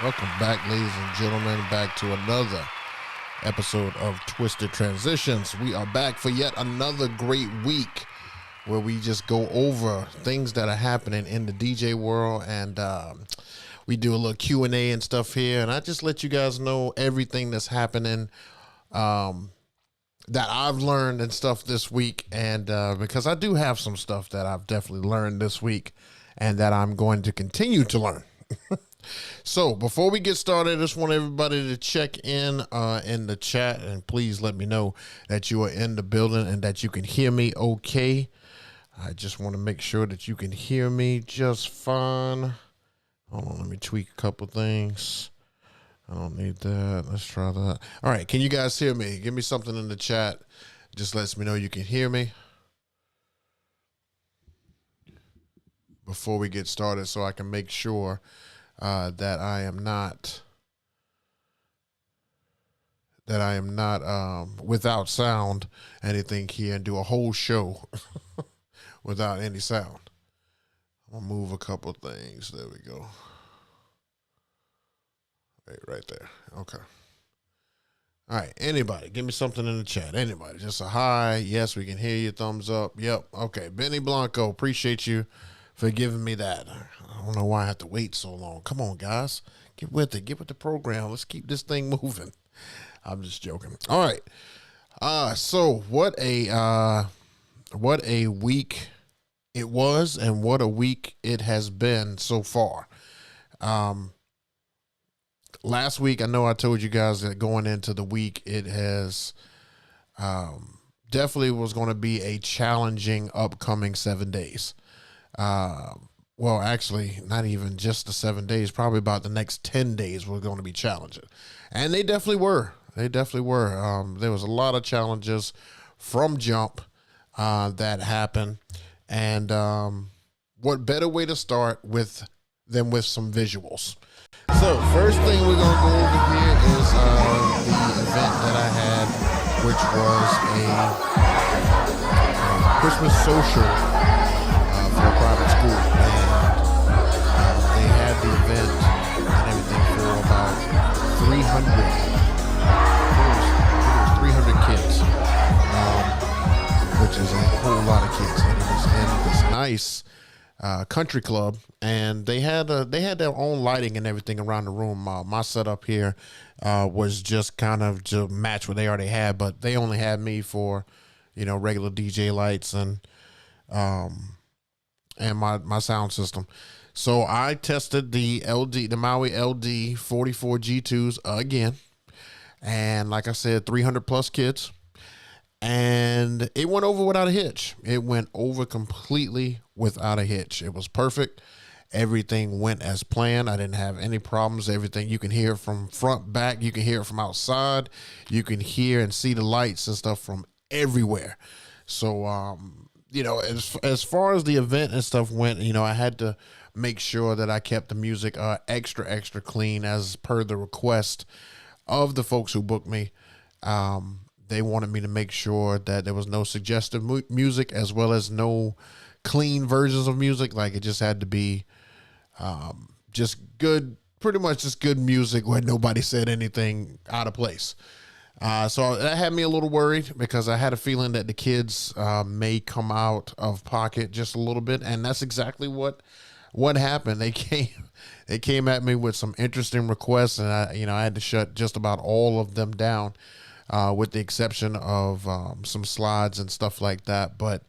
Welcome back, ladies and gentlemen, back to another episode of Twisted Transitions. We are back for yet another great week where we just go over things that are happening in the DJ world, and we do a little Q&A and stuff here, and I just let you guys know everything that's happening that I've learned and stuff this week, and because I do have some stuff that I've definitely learned this week and that I'm going to continue to learn. So before we get started, I just want everybody to check in the chat, and please let me know that you are in the building and that you can hear me okay. I just want to make sure that you can hear me just fine. Hold on, let me tweak a couple things. I don't need that. Let's try that. All right, can you guys hear me? Give me something in the chat. Just lets me know you can hear me before we get started, so I can make sure that I am not without sound anything here and do a whole show without any sound. I'll move a couple things. There we go. Right there. Okay. All right. Anybody, give me something in the chat. Anybody, just a hi. Yes, we can hear you. Thumbs up. Yep. Okay. Benny Blanco, appreciate you for giving me that. I don't know why I have to wait so long. Come on, guys. Get with it. Get with the program. Let's keep this thing moving. I'm just joking. All right. So what a week it was, and what a week it has been so far. Last week, I know I told you guys that going into the week, it has definitely was going to be a challenging upcoming 7 days. Well, actually, not even just the 7 days, probably about the next 10 days were going to be challenging. And they definitely were. They definitely were. There was a lot of challenges from jump that happened. And what better way to start with than with some visuals. So first thing we're going to go over here is the event that I had, which was a Christmas social for a private school. And they had the event and everything for about 300. It was 300 kids, which is a whole lot of kids. And it was in this nice country club, and they had their own lighting and everything around the room. My setup here was just kind of to match what they already had, but they only had me for, regular DJ lights and my sound system. So I tested the Maui LD 44 G2s again, and like I said, 300 plus kids. And it went over without a hitch. It went over completely without a hitch. It was perfect. Everything went as planned. I didn't have any problems. Everything, you can hear from front, back. You can hear it from outside. You can hear and see the lights and stuff from everywhere. So, as far as the event and stuff went, I had to make sure that I kept the music extra clean as per the request of the folks who booked me. They wanted me to make sure that there was no suggestive music, as well as no clean versions of music. Like, it just had to be just good, pretty much just good music where nobody said anything out of place. So that had me a little worried, because I had a feeling that the kids may come out of pocket just a little bit, and that's exactly what happened. They came at me with some interesting requests, and I had to shut just about all of them down. With the exception of some slides and stuff like that. But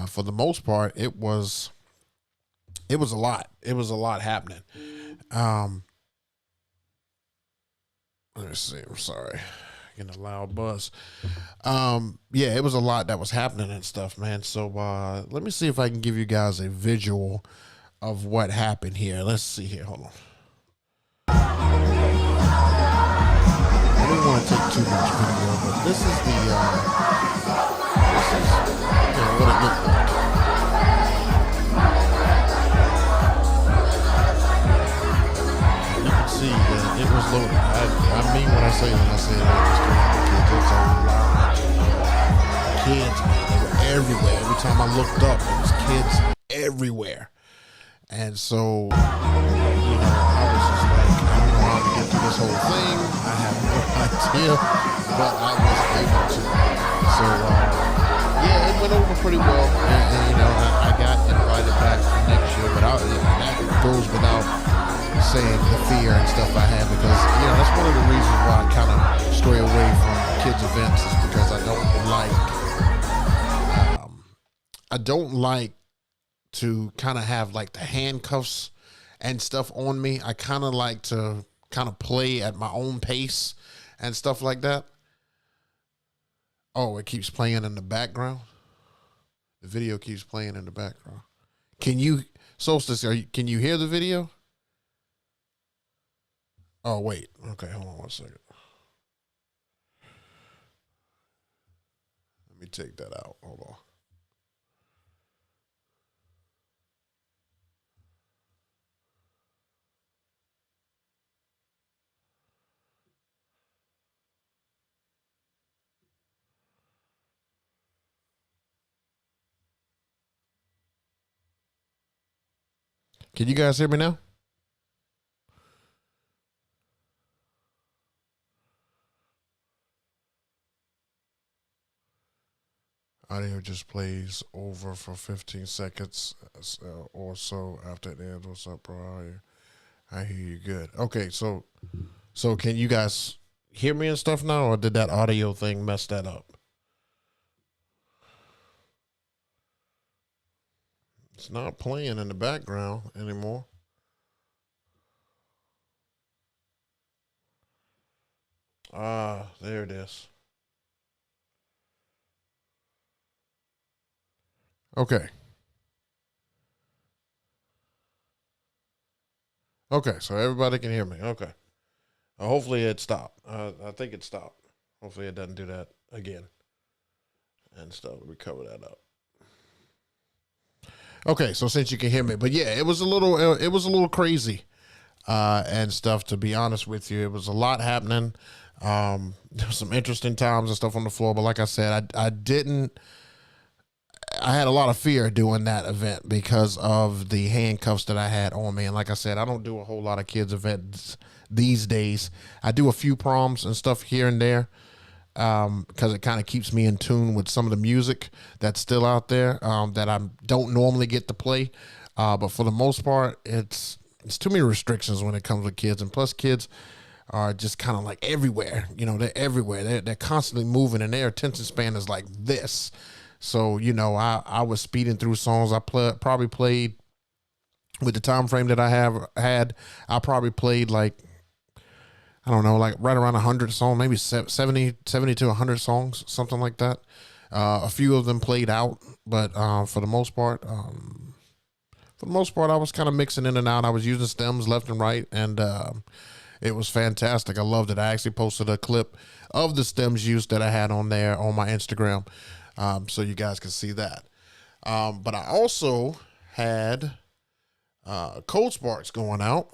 for the most part, it was a lot. It was a lot happening. Let me see. I'm sorry. Getting a loud buzz. Yeah, it was a lot that was happening and stuff, man. So let me see if I can give you guys a visual of what happened here. Let's see here. Hold on. I didn't want to take too much video, but this is what it looked like. You can see that it was loaded. I mean when I say it was 300 kids, it's a lot of kids, man. They were everywhere. Every time I looked up, there was kids everywhere. And so, I was just like, I have no idea, but I was able to. So, yeah, it went over pretty well. And, you know, I got invited back for next year, but that goes without saying the fear and stuff I have because, you know, that's one of the reasons why I kind of stray away from kids' events is because I don't like to kind of have like the handcuffs and stuff on me. I kind of like to kind of play at my own pace and stuff like that. Oh, it keeps playing in the background. The video keeps playing in the background. Can you, Solstice, can you hear the video? Oh, wait. Okay, hold on one second. Let me take that out. Hold on. Can you guys hear me now? Audio just plays over for 15 seconds or so after it ends. What's up, bro? I hear you good. Okay, so can you guys hear me and stuff now, or did that audio thing mess that up? It's not playing in the background anymore. Ah, there it is. Okay. Okay, so everybody can hear me. Okay. Hopefully it stopped. I think it stopped. Hopefully it doesn't do that again and stuff. We cover that up. Okay, so since you can hear me, but yeah, it was a little crazy and stuff. To be honest with you, it was a lot happening. There was some interesting times and stuff on the floor, but like I said, I didn't. I had a lot of fear doing that event because of the handcuffs that I had on me. And like I said, I don't do a whole lot of kids events these days. I do a few proms and stuff here and there because it kind of keeps me in tune with some of the music that's still out there that I don't normally get to play. But for the most part, it's too many restrictions when it comes with kids. And plus, kids are just kind of like everywhere. You know, they're everywhere. They're constantly moving, and their attention span is like this. So, you know, I was speeding through songs. I probably played with the time frame that I have had. I probably played like, I don't know, like right around 100 songs, maybe 70 to 100 songs, something like that. A few of them played out, but for the most part, I was kind of mixing in and out. I was using stems left and right, and it was fantastic. I loved it. I actually posted a clip of the stems use that I had on there on my Instagram. So you guys can see that. But I also had Cold Sparks going out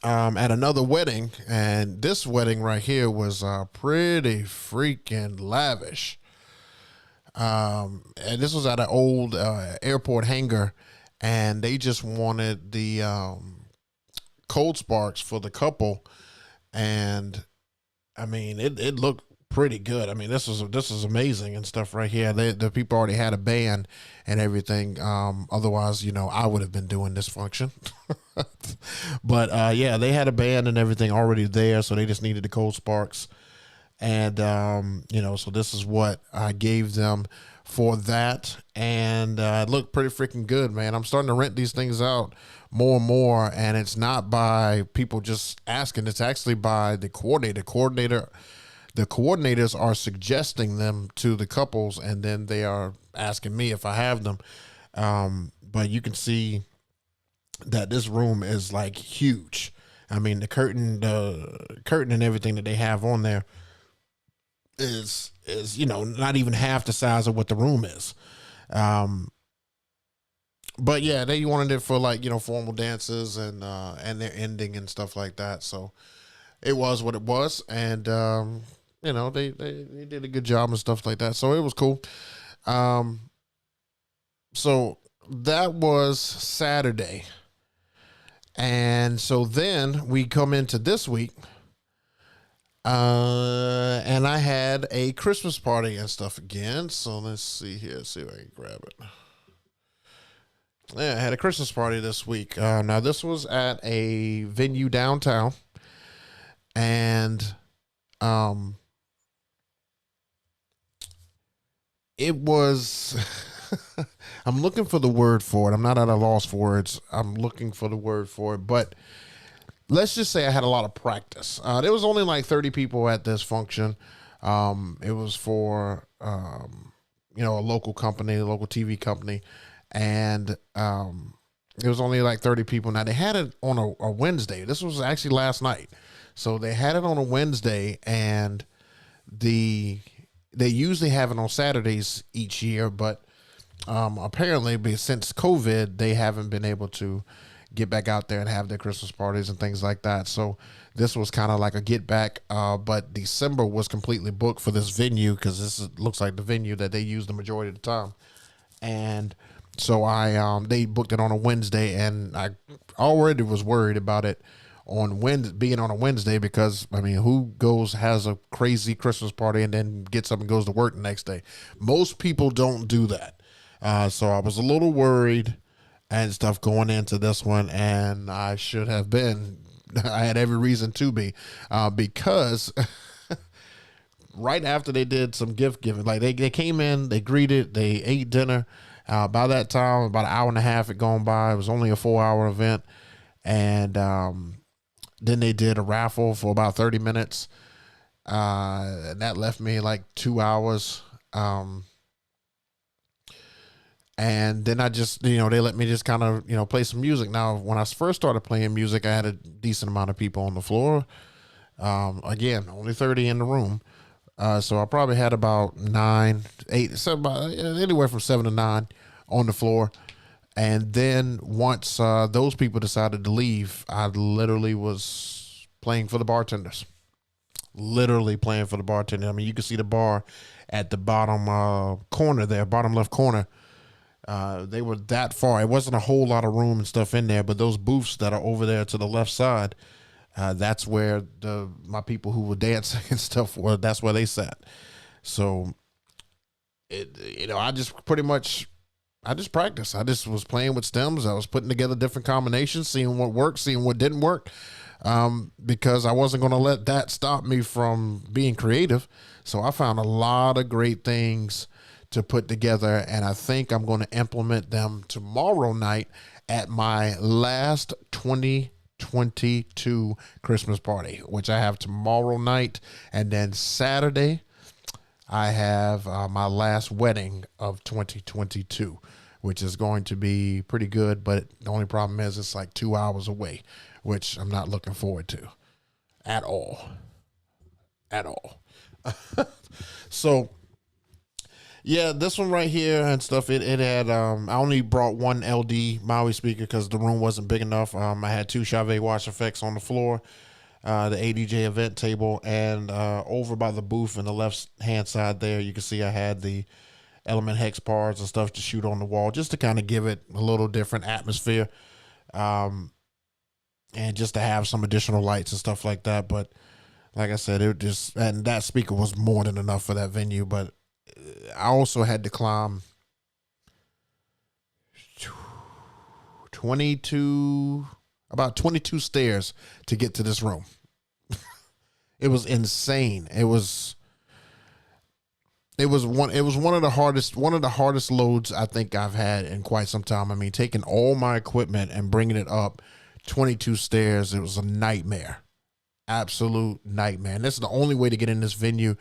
at another wedding, and this wedding right here was pretty freaking lavish. And this was at an old airport hangar, and they just wanted the Cold Sparks for the couple, and I mean, it looked pretty good. I mean, this is amazing and stuff right here. The people already had a band and everything. Otherwise, you know, I would have been doing this function. But yeah, they had a band and everything already there, so they just needed the Cold Sparks. And you know, so this is what I gave them for that, and it looked pretty freaking good, man. I'm starting to rent these things out more and more, and it's not by people just asking. It's actually by the coordinator. The coordinators are suggesting them to the couples, and then they are asking me if I have them. But you can see that this room is like huge. I mean, the curtain and everything that they have on there is you know, not even half the size of what the room is. But yeah, they wanted it for like, you know, formal dances and their ending and stuff like that. So it was what it was, and you know, they did a good job and stuff like that. So it was cool. So that was Saturday, And so then we come into this week, and I had a Christmas party and stuff again. So let's see here, see if I can grab it. Yeah, I had a Christmas party this week. Now this was at a venue downtown, and it was. I'm looking for the word for it. I'm not at a loss for words. I'm looking for the word for it, but let's just say I had a lot of practice. There was only like 30 people at this function. It was for, a local company, a local TV company. And it was only like 30 people. Now, they had it on a Wednesday. This was actually last night. So they had it on a Wednesday, and they usually have it on Saturdays each year. But apparently, since COVID, they haven't been able to get back out there and have their Christmas parties and things like that. So this was kind of like a get back, but December was completely booked for this venue because looks like the venue that they use the majority of the time. And so they booked it on a Wednesday, and I already was worried about it being on a Wednesday because, I mean, who has a crazy Christmas party and then gets up and goes to work the next day? Most people don't do that. So I was a little worried and stuff going into this one, and I should have been. I had every reason to be, because right after they did some gift giving, like they came in, they greeted, they ate dinner. By that time, about an hour and a half had gone by. It was only a 4-hour event, and then they did a raffle for about 30 minutes, and that left me like 2 hours. And then I just, they let me just kind of, play some music. Now, when I first started playing music, I had a decent amount of people on the floor. Again, only 30 in the room. So I probably had about 9, 8, anywhere from 7 to 9 on the floor. And then once those people decided to leave, I literally was playing for the bartenders. Literally playing for the bartender. I mean, you can see the bar at the bottom corner there, bottom left corner. They were that far. It wasn't a whole lot of room and stuff in there, but those booths that are over there to the left side, that's where my people who were dancing and stuff were. That's where they sat. So, I just practiced. I just was playing with stems. I was putting together different combinations, seeing what worked, seeing what didn't work, because I wasn't going to let that stop me from being creative. So I found a lot of great things to put together, and I think I'm going to implement them tomorrow night at my last 2022 Christmas party, which I have tomorrow night. And then Saturday, I have my last wedding of 2022, which is going to be pretty good. But the only problem is it's like 2 hours away, which I'm not looking forward to at all. So, yeah, this one right here and stuff, it had, I only brought one LD Maui speaker because the room wasn't big enough. I had 2 Chave Wash effects on the floor, the ADJ event table, and over by the booth on the left-hand side there, you can see I had the Element Hex bars and stuff to shoot on the wall just to kind of give it a little different atmosphere, and just to have some additional lights and stuff like that. But like I said, and that speaker was more than enough for that venue, but I also had to climb about 22 stairs to get to this room. It was insane. It was one of the hardest loads I think I've had in quite some time. I mean, taking all my equipment and bringing it up 22 stairs, it was a nightmare. Absolute nightmare. And this is the only way to get in this venue.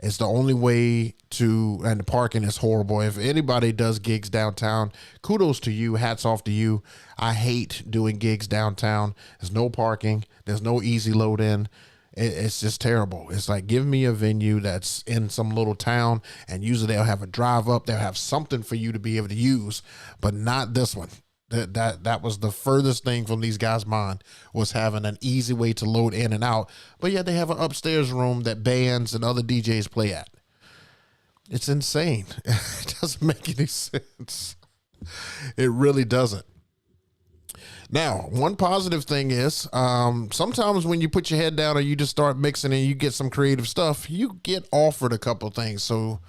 It's the only way and the parking is horrible. If anybody does gigs downtown, kudos to you. Hats off to you. I hate doing gigs downtown. There's no parking. There's no easy load in. It's just terrible. It's like, give me a venue that's in some little town, and usually they'll have a drive up. They'll have something for you to be able to use, but not this one. That was the furthest thing from these guys' mind, was having an easy way to load in and out. But yeah, they have an upstairs room that bands and other DJs play at. It's insane. It doesn't make any sense. It really doesn't. Now, one positive thing is sometimes when you put your head down or you just start mixing and you get some creative stuff, you get offered a couple of things. So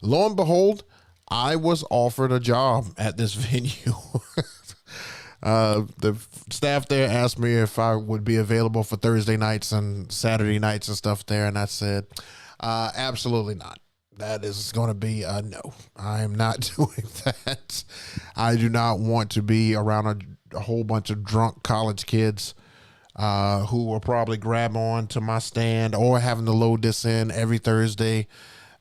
lo and behold, I was offered a job at this venue. The staff there asked me if I would be available for Thursday nights and Saturday nights and stuff there. And I said, absolutely not. That is going to be a no. I am not doing that. I do not want to be around a whole bunch of drunk college kids who will probably grab on to my stand or having to load this in every Thursday.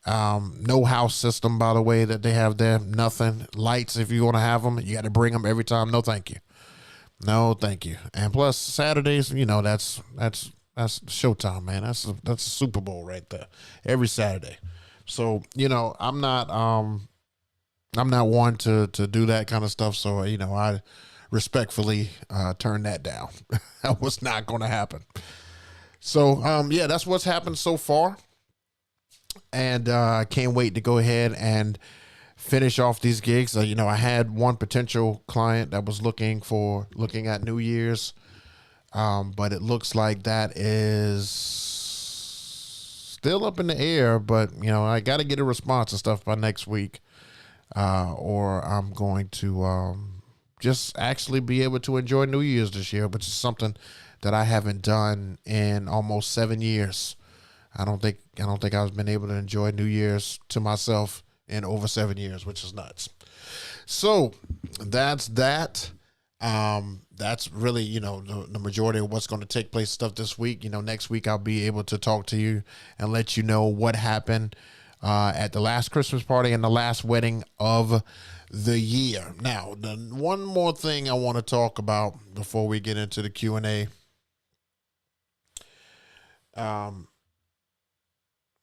No house system, by the way, that they have there. Nothing. Lights, if you want to have them, you got to bring them every time. No, thank you. No, thank you. And plus Saturdays, you know, that's showtime, man. That's a Super Bowl right there. Every Saturday. So, you know, I'm not one to do that kind of stuff. So, you know, I respectfully turned that down. That was not going to happen. So, yeah, that's what's happened so far. And I can't wait to go ahead and finish off these gigs. You know, I had one potential client that was looking at New Year's, but it looks like that is still up in the air. But, you know, I got to get a response and stuff by next week, or I'm going to just actually be able to enjoy New Year's this year, which is something that I haven't done in almost 7 years. I don't think I've been able to enjoy New Year's to myself in over 7 years, which is nuts. So that's that. That's really, you know, the majority of what's going to take place stuff this week. You know, next week I'll be able to talk to you and let you know what happened at the last Christmas party and the last wedding of the year. Now, the one more thing I want to talk about before we get into the Q&A.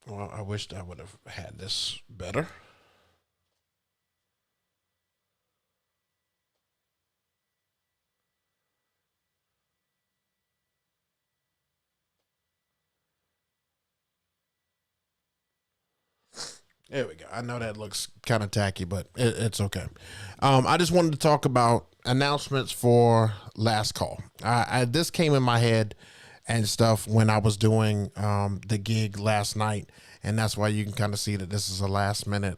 Well, I wished I would have had this better. There we go. I know that looks kind of tacky, but it's okay. I just wanted to talk about announcements for last call. This came in my head and stuff when I was doing the gig last night, and that's why you can kind of see that this is a last minute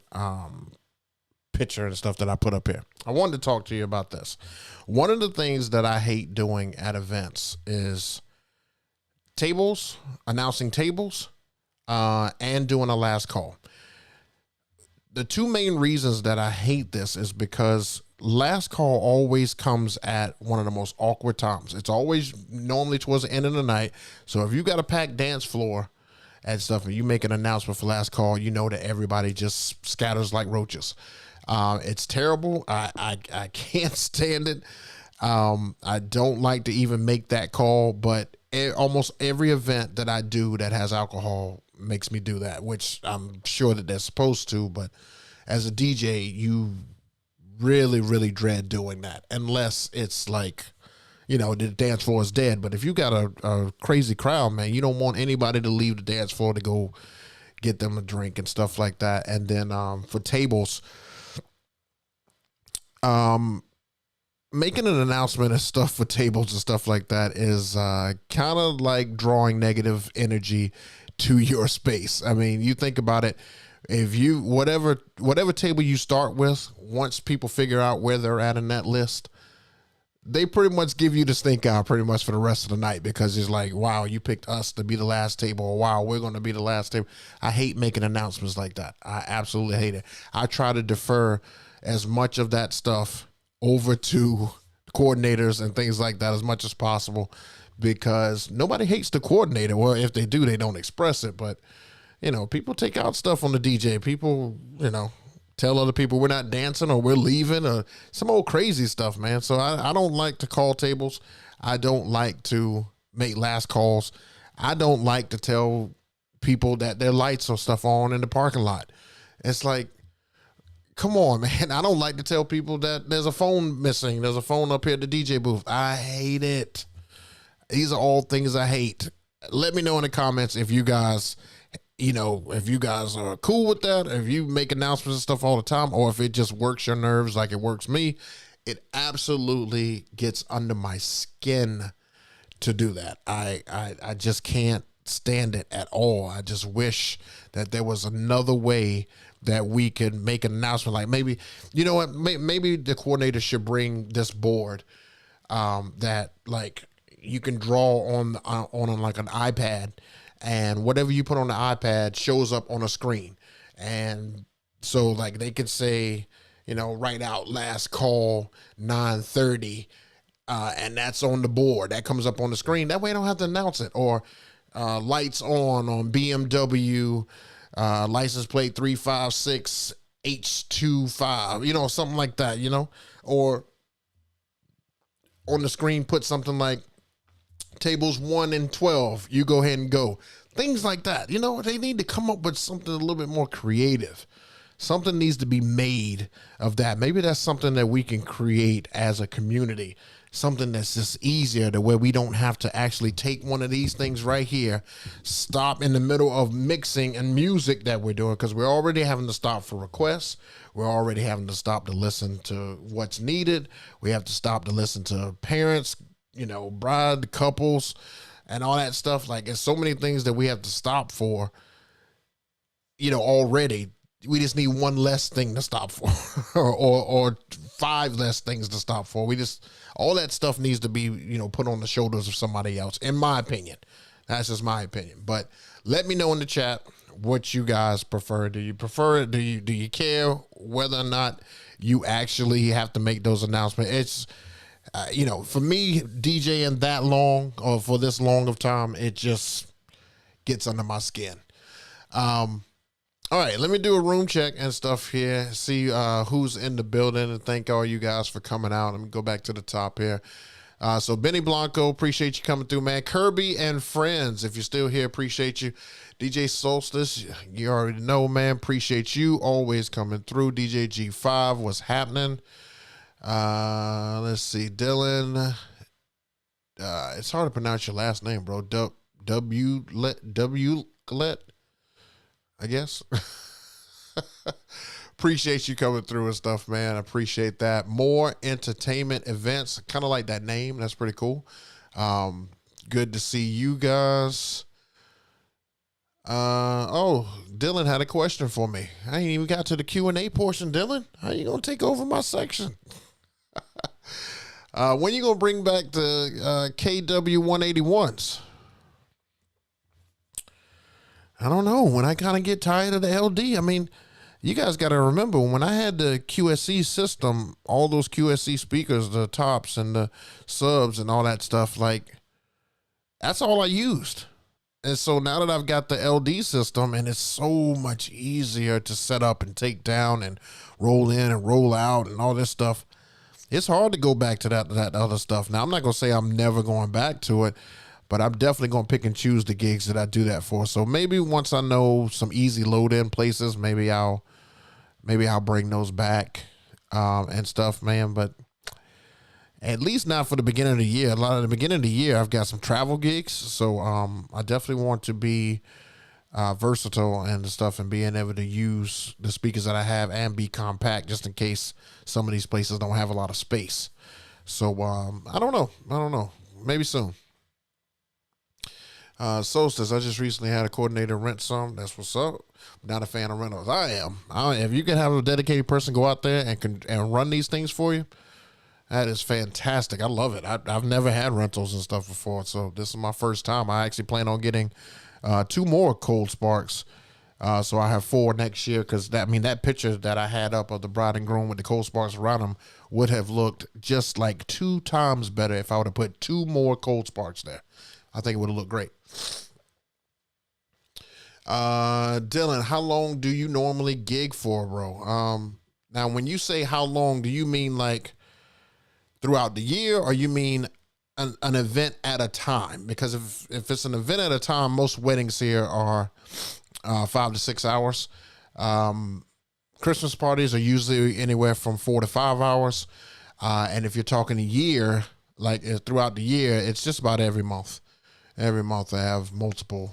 picture and stuff that I put up here. I wanted to talk to you about this. One of the things that I hate doing at events is announcing tables, and doing a last call. The two main reasons that I hate this is because last call always comes at one of the most awkward times. It's always normally towards the end of the night. So if you got a packed dance floor and stuff and you make an announcement for last call, you know that everybody just scatters like roaches. It's terrible. I can't stand it. I don't like to even make that call, but almost every event that I do that has alcohol makes me do that, which I'm sure that they're supposed to, but as a DJ, you really, really dread doing that unless it's like, you know, the dance floor is dead. But if you got a crazy crowd, man, you don't want anybody to leave the dance floor to go get them a drink and stuff like that. And then for tables, making an announcement and stuff for tables and stuff like that is kind of like drawing negative energy to your space. I mean, you think about it. If you, whatever table you start with, once people figure out where they're at in that list, they pretty much give you the stink eye pretty much for the rest of the night, because it's like, wow, you picked us to be the last table, or wow, we're going to be the last table. I hate making announcements like that. I absolutely hate it. I try to defer as much of that stuff over to coordinators and things like that as much as possible, because nobody hates the coordinator. Well, if they do, they don't express it. But, you know, people take out stuff on the DJ. People, you know, tell other people we're not dancing or we're leaving or some old crazy stuff, man. So I don't like to call tables. I don't like to make last calls. I don't like to tell people that their lights or stuff on in the parking lot. It's like, come on, man. I don't like to tell people that there's a phone missing. There's a phone up here at the DJ booth. I hate it. These are all things I hate. Let me know in the comments if you guys, you know, if you guys are cool with that, if you make announcements and stuff all the time, or if it just works your nerves like it works me. It absolutely gets under my skin to do that. I just can't stand it at all. I just wish that there was another way that we could make an announcement. Like maybe, you know what, maybe the coordinator should bring this board that like you can draw on like an iPad, and whatever you put on the iPad shows up on a screen. And so like they could say, you know, write out last call 9:30, and that's on the board. That comes up on the screen. That way I don't have to announce it. Or lights on BMW, license plate 356 H25, you know, something like that, you know. Or on the screen put something like tables 1 and 12, you go ahead and go. Things like that. You know, they need to come up with something a little bit more creative. Something needs to be made of that. Maybe that's something that we can create as a community. Something that's just easier, to where we don't have to actually take one of these things right here, stop in the middle of mixing and music that we're doing, because we're already having to stop for requests. We're already having to stop to listen to what's needed. We have to stop to listen to parents, you know, bride couples and all that stuff. Like, there's so many things that we have to stop for, you know, already. We just need one less thing to stop for, or 5 less things to stop for. All that stuff needs to be, you know, put on the shoulders of somebody else, in my opinion. That's just my opinion. But let me know in the chat what you guys prefer. Do you prefer it? Do you care whether or not you actually have to make those announcements? It's, you know, for me, DJing that long, or for this long of time, it just gets under my skin. All right, let me do a room check and stuff here, see who's in the building, and thank all you guys for coming out. Let me go back to the top here. So Benny Blanco, appreciate you coming through, man. Kirby and friends, if you're still here, appreciate you. DJ Solstice, you already know, man. Appreciate you always coming through. DJ G5, what's happening? Let's see, Dylan. It's hard to pronounce your last name, bro. W let. I guess. Appreciate you coming through and stuff, man. I appreciate that. More entertainment events. Kind of like that name. That's pretty cool. Good to see you guys. Oh, Dylan had a question for me. I ain't even got to the Q&A portion, Dylan. How you going to take over my section? When you going to bring back the KW 181s? I don't know. When I kind of get tired of the LD, I mean, you guys got to remember, when I had the QSC system, all those QSC speakers, the tops and the subs and all that stuff, like, that's all I used. And so now that I've got the LD system, and it's so much easier to set up and take down and roll in and roll out and all this stuff, it's hard to go back to that other stuff. Now, I'm not going to say I'm never going back to it, but I'm definitely going to pick and choose the gigs that I do that for. So maybe once I know some easy load in places, maybe I'll bring those back and stuff, man. But at least not for the beginning of the year. A lot of the beginning of the year, I've got some travel gigs. So I definitely want to be versatile and stuff, and being able to use the speakers that I have and be compact, just in case some of these places don't have a lot of space. So I don't know. Maybe soon. Solstice, I just recently had a coordinator rent some. That's what's up. Not a fan of rentals. I am. If you can have a dedicated person go out there and run these things for you, that is fantastic. I love it. I've never had rentals and stuff before, so this is my first time. I actually plan on getting 2 more Cold Sparks. So I have 4 next year, because that picture that I had up of the bride and groom with the Cold Sparks around them would have looked just like 2 times better if I would have put 2 more Cold Sparks there. I think it would have looked great. Dylan, how long do you normally gig for, bro? Now, when you say how long, do you mean like throughout the year, or you mean an event at a time? Because if it's an event at a time, most weddings here are 5 to 6 hours. Christmas parties are usually anywhere from 4 to 5 hours. And if you're talking a year, like throughout the year, it's just about every month. Every month I have multiple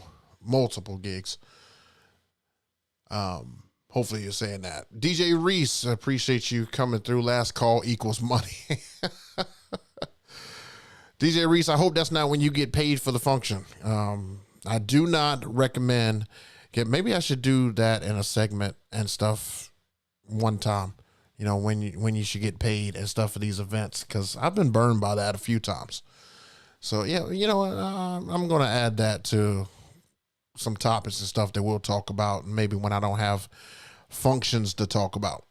gigs. Hopefully you're saying that. DJ Reese, appreciate you coming through. Last call equals money. DJ Reese, I hope that's not when you get paid for the function. I do not recommend. Maybe I should do that in a segment and stuff one time. When you should get paid and stuff for these events, because I've been burned by that a few times. So yeah, I'm gonna add that to some topics and stuff that we'll talk about maybe when I don't have functions to talk about.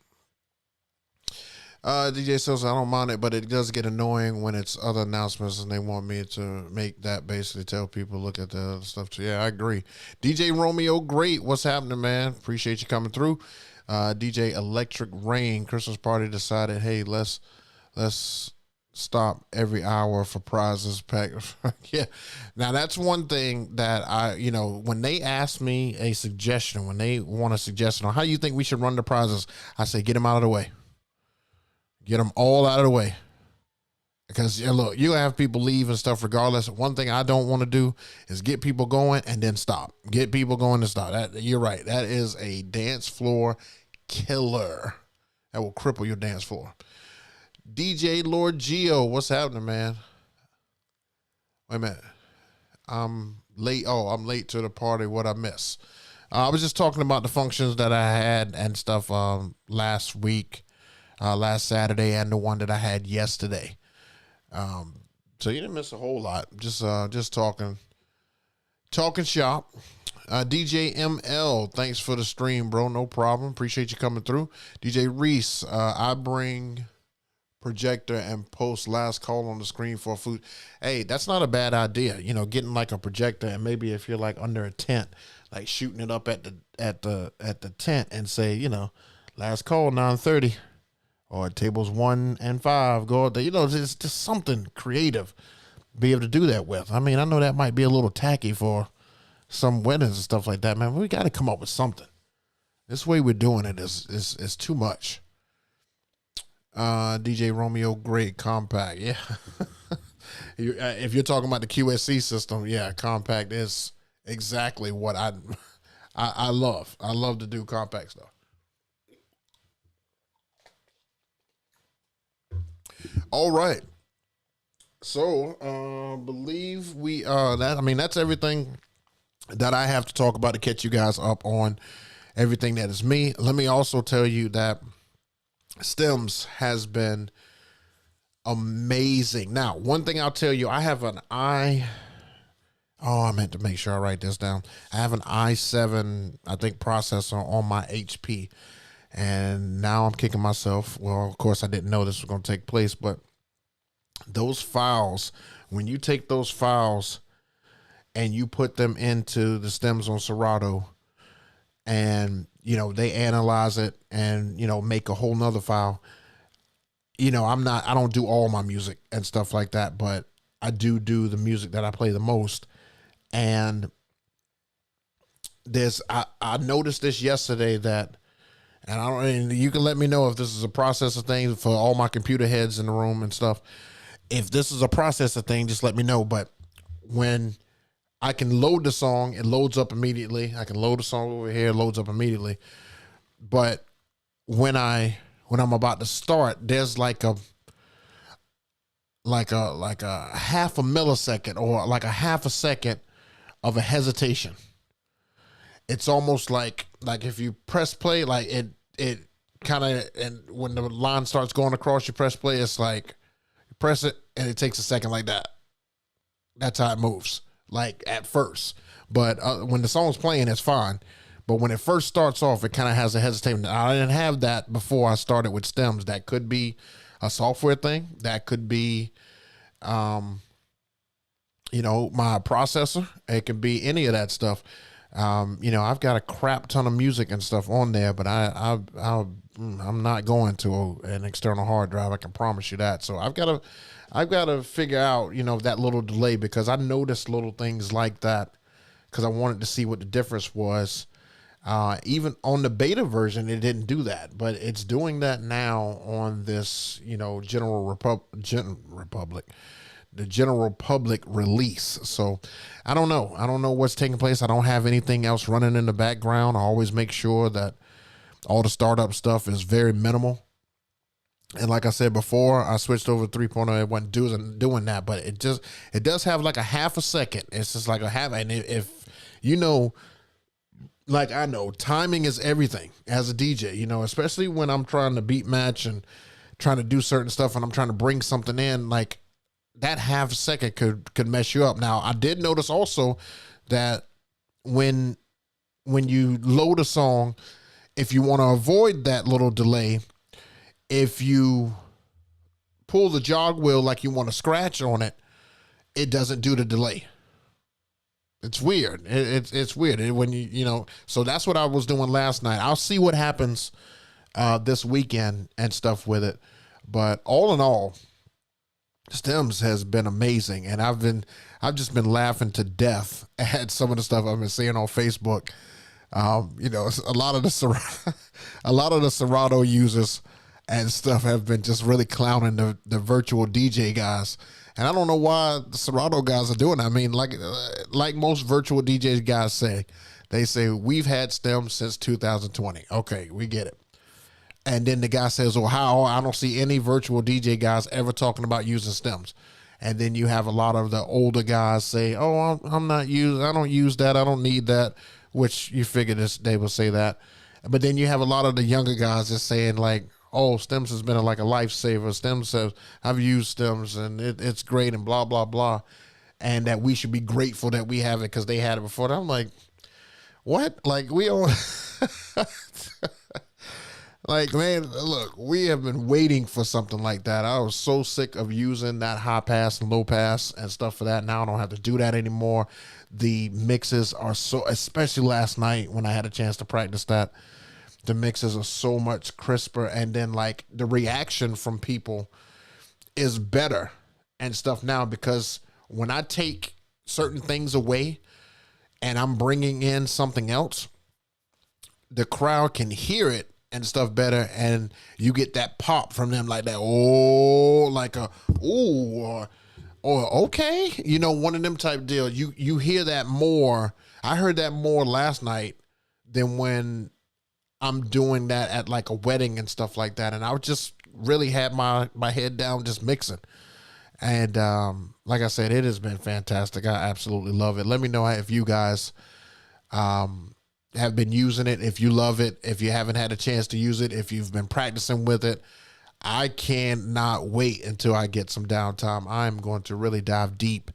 DJ says I don't mind it, but it does get annoying when it's other announcements and they want me to make that basically tell people look at the other stuff too. Yeah, I agree. DJ Romeo, great. What's happening, man? Appreciate you coming through. DJ Electric Rain, Christmas party decided, hey, let's stop every hour for prizes pack. Yeah. Now that's one thing that when they ask me a suggestion, when they want a suggestion on how you think we should run the prizes, I say, get them out of the way. Get them all out of the way. Because look, you have people leave and stuff regardless. One thing I don't want to do is get people going and then stop. Get people going and stop. You're right. That is a dance floor killer. That will cripple your dance floor. DJ Lord Geo, what's happening, man? Wait a minute. I'm late. Oh, I'm late to the party. What I miss? I was just talking about the functions that I had and stuff last week. Last Saturday and the one that I had yesterday. So you didn't miss a whole lot. Just talking shop. DJ ML, thanks for the stream, bro. No problem. Appreciate you coming through. DJ Reese, I bring projector and post last call on the screen for food. Hey, that's not a bad idea. Getting like a projector, and maybe if you're like under a tent, like shooting it up at the tent and say, last call 9:30. Or tables 1 and 5 go out there. It's just something creative to be able to do that with. I mean, I know that might be a little tacky for some weddings and stuff like that, man. But we got to come up with something. This way we're doing it is too much. DJ Romeo, great compact. Yeah. If you're talking about the QSC system, yeah, compact is exactly what I love. I love to do compact stuff. All right. So, believe that's everything that I have to talk about to catch you guys up on everything that is me. Let me also tell you that Stems has been amazing. Now, one thing I'll tell you, I have an I meant to make sure I write this down. I have an i7, I think, processor on my HP. And now I'm kicking myself. Well, of course, I didn't know this was going to take place, but those files, when you take those files and you put them into the Stems on Serato and, they analyze it and, make a whole nother file, I don't do all my music and stuff like that, but I do the music that I play the most. And I noticed this yesterday that, and you can let me know if this is a processor thing for all my computer heads in the room and stuff. If this is a processor thing, just let me know. But when I can load the song, it loads up immediately. I can load the song over here, it loads up immediately. But when I'm about to start, there's like a half a millisecond or like a half a second of a hesitation. It's almost like if you press play, like it kind of, and when the line starts going across, you press play, it's like you press it and it takes a second like that. That's how it moves, like at first. But when the song's playing, it's fine. But when it first starts off, it kind of has a hesitation. I didn't have that before I started with Stems. That could be a software thing. That could be, my processor. It could be any of that stuff. I've got a crap ton of music and stuff on there, but I'm not going to an external hard drive. I can promise you that. So I've got to figure out, that little delay, because I noticed little things like that because I wanted to see what the difference was. Even on the beta version, it didn't do that, but it's doing that now on this, general public release. So I don't know. I don't know what's taking place. I don't have anything else running in the background. I always make sure that All the startup stuff is very minimal. And like I said before, I switched over to 3.0. It wasn't doing that, but it does have like a half a second. It's just like a half. And if you know, like I know, timing is everything as a DJ, especially when I'm trying to beat match and trying to do certain stuff and I'm trying to bring something in, like that half second could mess you up. Now, I did notice also that when you load a song, if you want to avoid that little delay, if you pull the jog wheel like you want to scratch on it, it doesn't do the delay. It's weird. It's weird when so that's what I was doing last night. I'll see what happens this weekend and stuff with it. But all in all, Stems has been amazing, and I've just been laughing to death at some of the stuff I've been seeing on Facebook. A lot of the Serato users and stuff have been just really clowning the virtual DJ guys. And I don't know why the Serato guys are doing it. I mean, like most virtual DJs guys say, they say, we've had Stems since 2020. Okay, we get it. And then the guy says, well, how? I don't see any virtual DJ guys ever talking about using Stems. And then you have a lot of the older guys say, oh, I don't use that. I don't need that, which you figure they will say that. But then you have a lot of the younger guys just saying like, oh, Stems has been like a lifesaver. Stems says, I've used Stems and it's great and blah, blah, blah. And that we should be grateful that we have it because they had it before. And I'm like, what? Like, we don't. Like, man, look, we have been waiting for something like that. I was so sick of using that high pass and low pass and stuff for that. Now I don't have to do that anymore. The mixes are so, especially last night when I had a chance to practice that, the mixes are so much crisper, and then like the reaction from people is better and stuff now, because when I take certain things away and I'm bringing in something else, the crowd can hear it and stuff better, and you get that pop from them like that, oh, like a oh, or okay, one of them type deal. You hear that more. I heard that more last night than when I'm doing that at like a wedding and stuff like that. And I just really had my head down just mixing. And like I said, it has been fantastic. I absolutely love it. Let me know if you guys have been using it, if you love it, if you haven't had a chance to use it, if you've been practicing with it. I cannot wait until I get some downtime. I'm going to really dive deep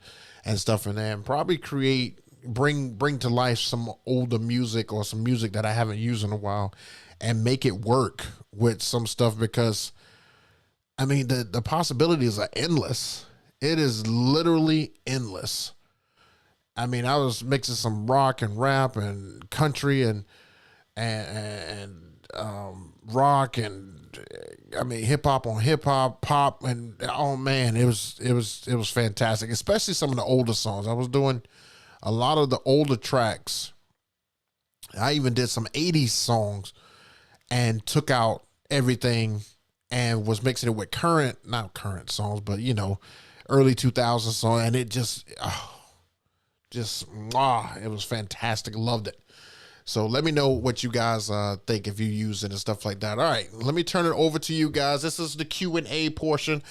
and stuff in there and probably bring to life some older music or some music that I haven't used in a while and make it work with some stuff, because I mean, the possibilities are endless. It is literally endless. I mean, I was mixing some rock and rap and country and rock, and I mean hip hop on hip hop, pop, and oh man, it was fantastic. Especially some of the older songs. I was doing a lot of the older tracks. I even did some 80s songs and took out everything and was mixing it with not current songs, but early 2000s songs, and it just it was fantastic. Loved it. So let me know what you guys think if you use it and stuff like that. All right, let me turn it over to you guys. This is the Q&A portion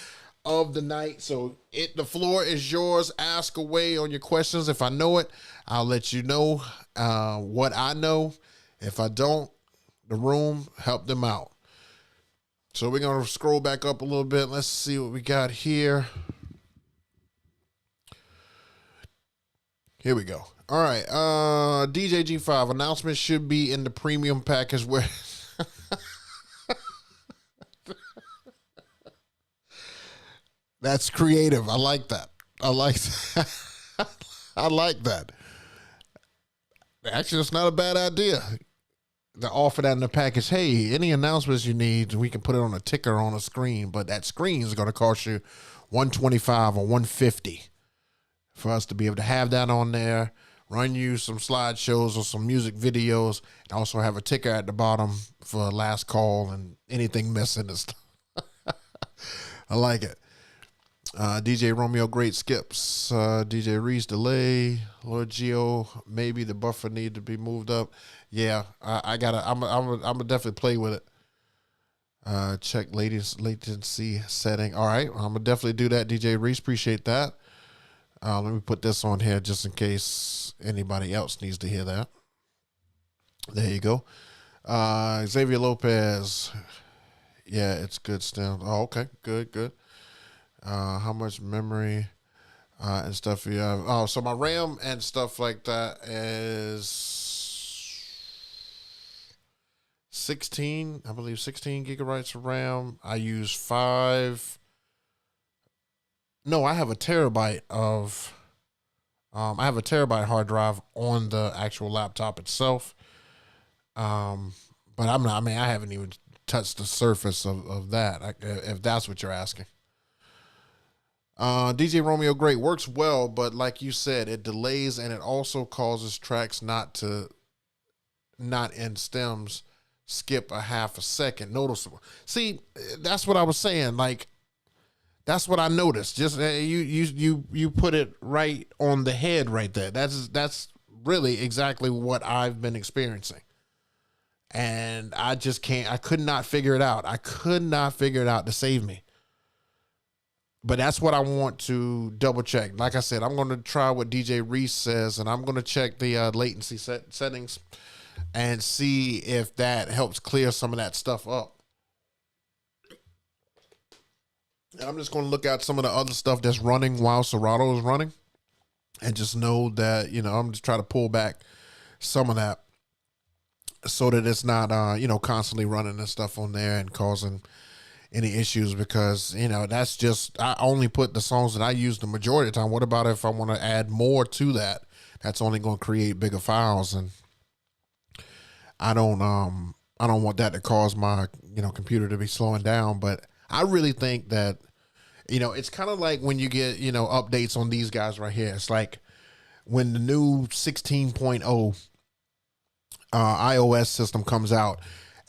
of the night. So the floor is yours. Ask away on your questions. If I know it, I'll let you know what I know. If I don't, the room, help them out. So we're going to scroll back up a little bit. Let's see what we got here. Here we go. All right. DJ G5 announcement should be in the premium package where that's creative. I like that. I like that. Actually, it's not a bad idea to offer that in the package. Hey, any announcements you need, we can put it on a ticker on a screen, but that screen is going to cost you $125 or $150 for us to be able to have that on there, run you some slideshows or some music videos, and also have a ticker at the bottom for last call and anything missing and stuff. I like it. DJ Romeo, great skips. DJ Reese, delay. Lord Geo, maybe the buffer need to be moved up. Yeah, I gotta. I'm gonna definitely play with it. Check latency setting. All right, I'm gonna definitely do that. DJ Reese, appreciate that. Let me put this on here just in case anybody else needs to hear that. There you go. Xavier Lopez. Yeah, it's good still. Oh, okay. Good. How much memory and stuff you have? Oh, so my RAM and stuff like that is 16, I believe 16 gigabytes of RAM. I use 5. No, I have a terabyte of, I have a terabyte hard drive on the actual laptop itself. But I'm not, I mean, I haven't even touched the surface of that, if that's what you're asking. DJ Romeo, great, works well, but like you said, it delays and it also causes tracks not in stems skip a half a second noticeable. See, that's what I was saying. Like, that's what I noticed. Just you put it right on the head right there. That's really exactly what I've been experiencing. And I could not figure it out. I could not figure it out to save me. But that's what I want to double check. Like I said, I'm going to try what DJ Reese says, and I'm going to check the latency settings and see if that helps clear some of that stuff up. And I'm just going to look at some of the other stuff that's running while Serato is running and just know that, I'm just trying to pull back some of that so that it's not, constantly running and stuff on there and causing any issues, because that's just, I only put the songs that I use the majority of the time. What about if I want to add more to that? That's only going to create bigger files, and I don't want that to cause my computer to be slowing down. But I really think that it's kind of like when you get updates on these guys right here. It's like when the new 16.0 iOS system comes out.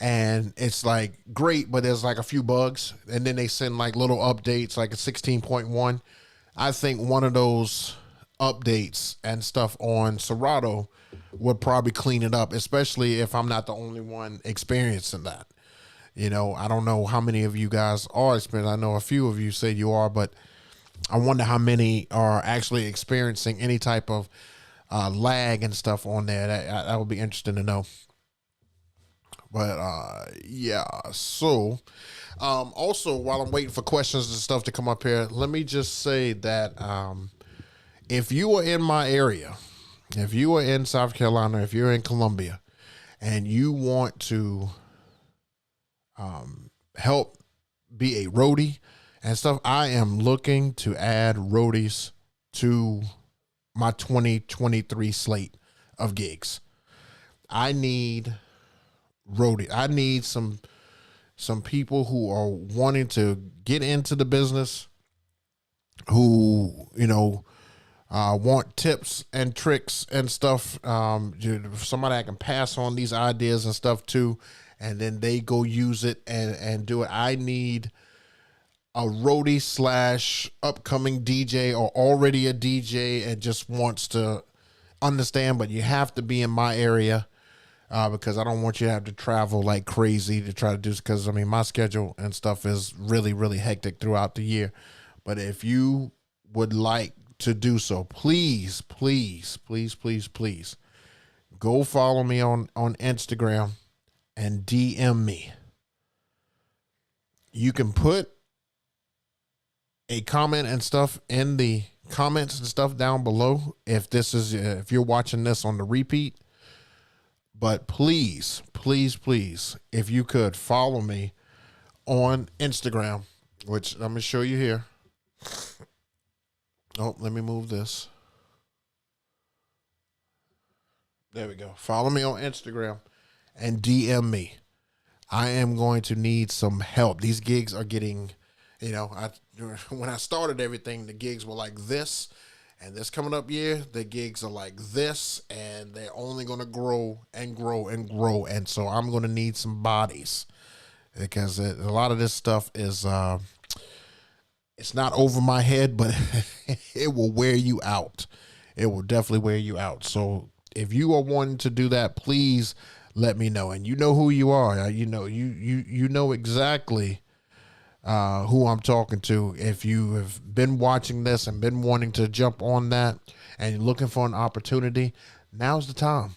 And it's like great, but there's like a few bugs. And then they send like little updates, like a 16.1. I think one of those updates and stuff on Serato would probably clean it up, especially if I'm not the only one experiencing that. I don't know how many of you guys are experiencing. I know a few of you say you are, but I wonder how many are actually experiencing any type of lag and stuff on there. That would be interesting to know. But yeah, so also while I'm waiting for questions and stuff to come up here, let me just say that if you are in my area, if you are in South Carolina, if you're in Columbia, and you want to help be a roadie and stuff, I am looking to add roadies to my 2023 slate of gigs. I need some people who are wanting to get into the business, who want tips and tricks and stuff. Somebody I can pass on these ideas and stuff to, and then they go use it and do it. I need a roadie / upcoming DJ, or already a DJ and just wants to understand, but you have to be in my area. Because I don't want you to have to travel like crazy to try to do this, because my schedule and stuff is really, really hectic throughout the year. But if you would like to do so, please go follow me on Instagram and DM me. You can put a comment and stuff in the comments and stuff down below if you're watching this on the repeat. But please, if you could follow me on Instagram, which I'm going to show you here. Oh, let me move this. There we go. Follow me on Instagram and DM me. I am going to need some help. These gigs are getting, when I started everything, the gigs were like this. And this coming up year, the gigs are like this, and they're only going to grow and grow and grow. And so I'm going to need some bodies, because a lot of this stuff is It's not over my head, but it will wear you out. It will definitely wear you out. So if you are wanting to do that, please let me know. And you know who you are. You know exactly who I'm talking to. If you have been watching this and been wanting to jump on that and you're looking for an opportunity, now's the time.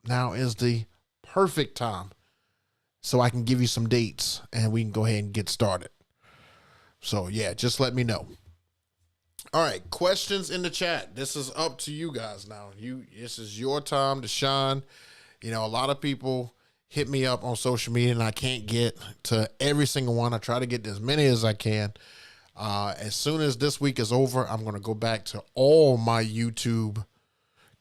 Now is the perfect time. So I can give you some dates and we can go ahead and get started. So yeah, just let me know. All right, questions in the chat. This is up to you guys now. This is your time to shine. You know, a lot of people hit me up on social media and I can't get to every single one. I try to get to as many as I can. As soon as this week is over, I'm going to go back to all my YouTube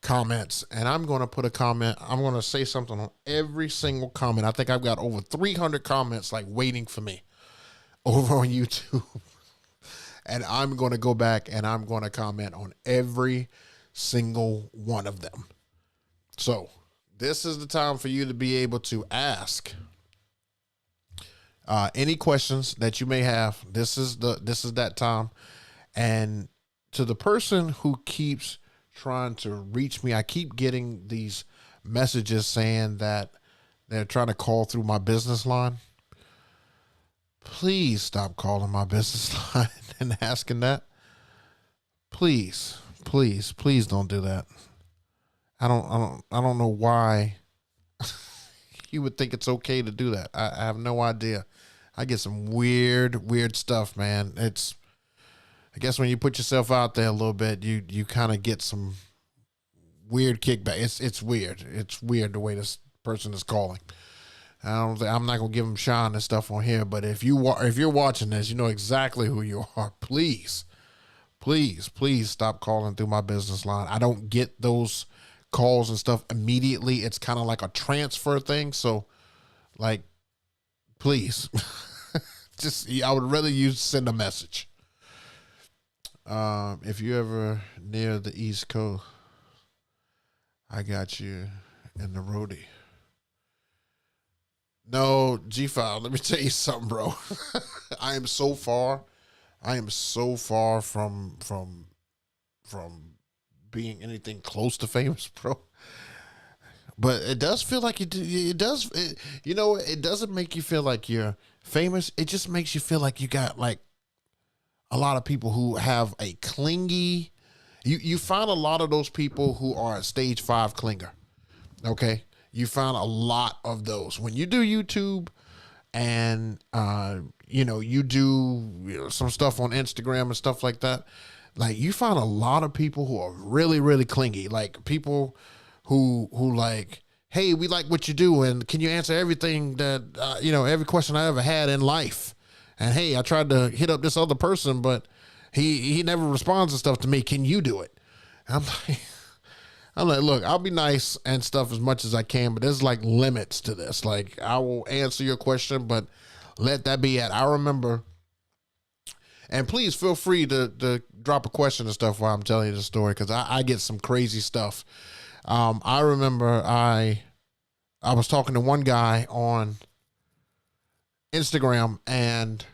comments and I'm going to put a comment. I'm going to say something on every single comment. I think I've got over 300 comments like waiting for me over on YouTube. And I'm going to go back and I'm going to comment on every single one of them. So this is the time for you to be able to ask any questions that you may have. This is that time. And to the person who keeps trying to reach me, I keep getting these messages saying that they're trying to call through my business line. Please stop calling my business line and asking that. Please don't do that. I don't know why you would think it's okay to do that. I have no idea. I get some weird stuff, man. I guess when you put yourself out there a little bit, you kind of get some weird kickback. It's weird. It's weird the way this person is calling. I'm not gonna give them shine and stuff on here, but if you're watching this, you know exactly who you are. Please stop calling through my business line. I don't get those calls and stuff immediately. It's kind of like a transfer thing. So, like, please, I would rather you send a message. If you ever near the East Coast, I got you in the roadie. No, G-File, let me tell you something, bro. I am so far from being anything close to famous, bro. But it does feel like it doesn't make you feel like you're famous. It just makes you feel like you got like a lot of people who have a clingy. You find a lot of those people who are a stage 5 clinger. Okay. You find a lot of those when you do YouTube and, you do some stuff on Instagram and stuff like that. Like you find a lot of people who are really, really clingy, like people who like, hey, we like what you do. And can you answer everything that, every question I ever had in life? And hey, I tried to hit up this other person, but he never responds to stuff to me. Can you do it? I'm like, look, I'll be nice and stuff as much as I can, but there's like limits to this. Like I will answer your question, but let that be it. I remember, and please feel free to drop a question and stuff while I'm telling you the story, because I get some crazy stuff. I remember I was talking to one guy on Instagram and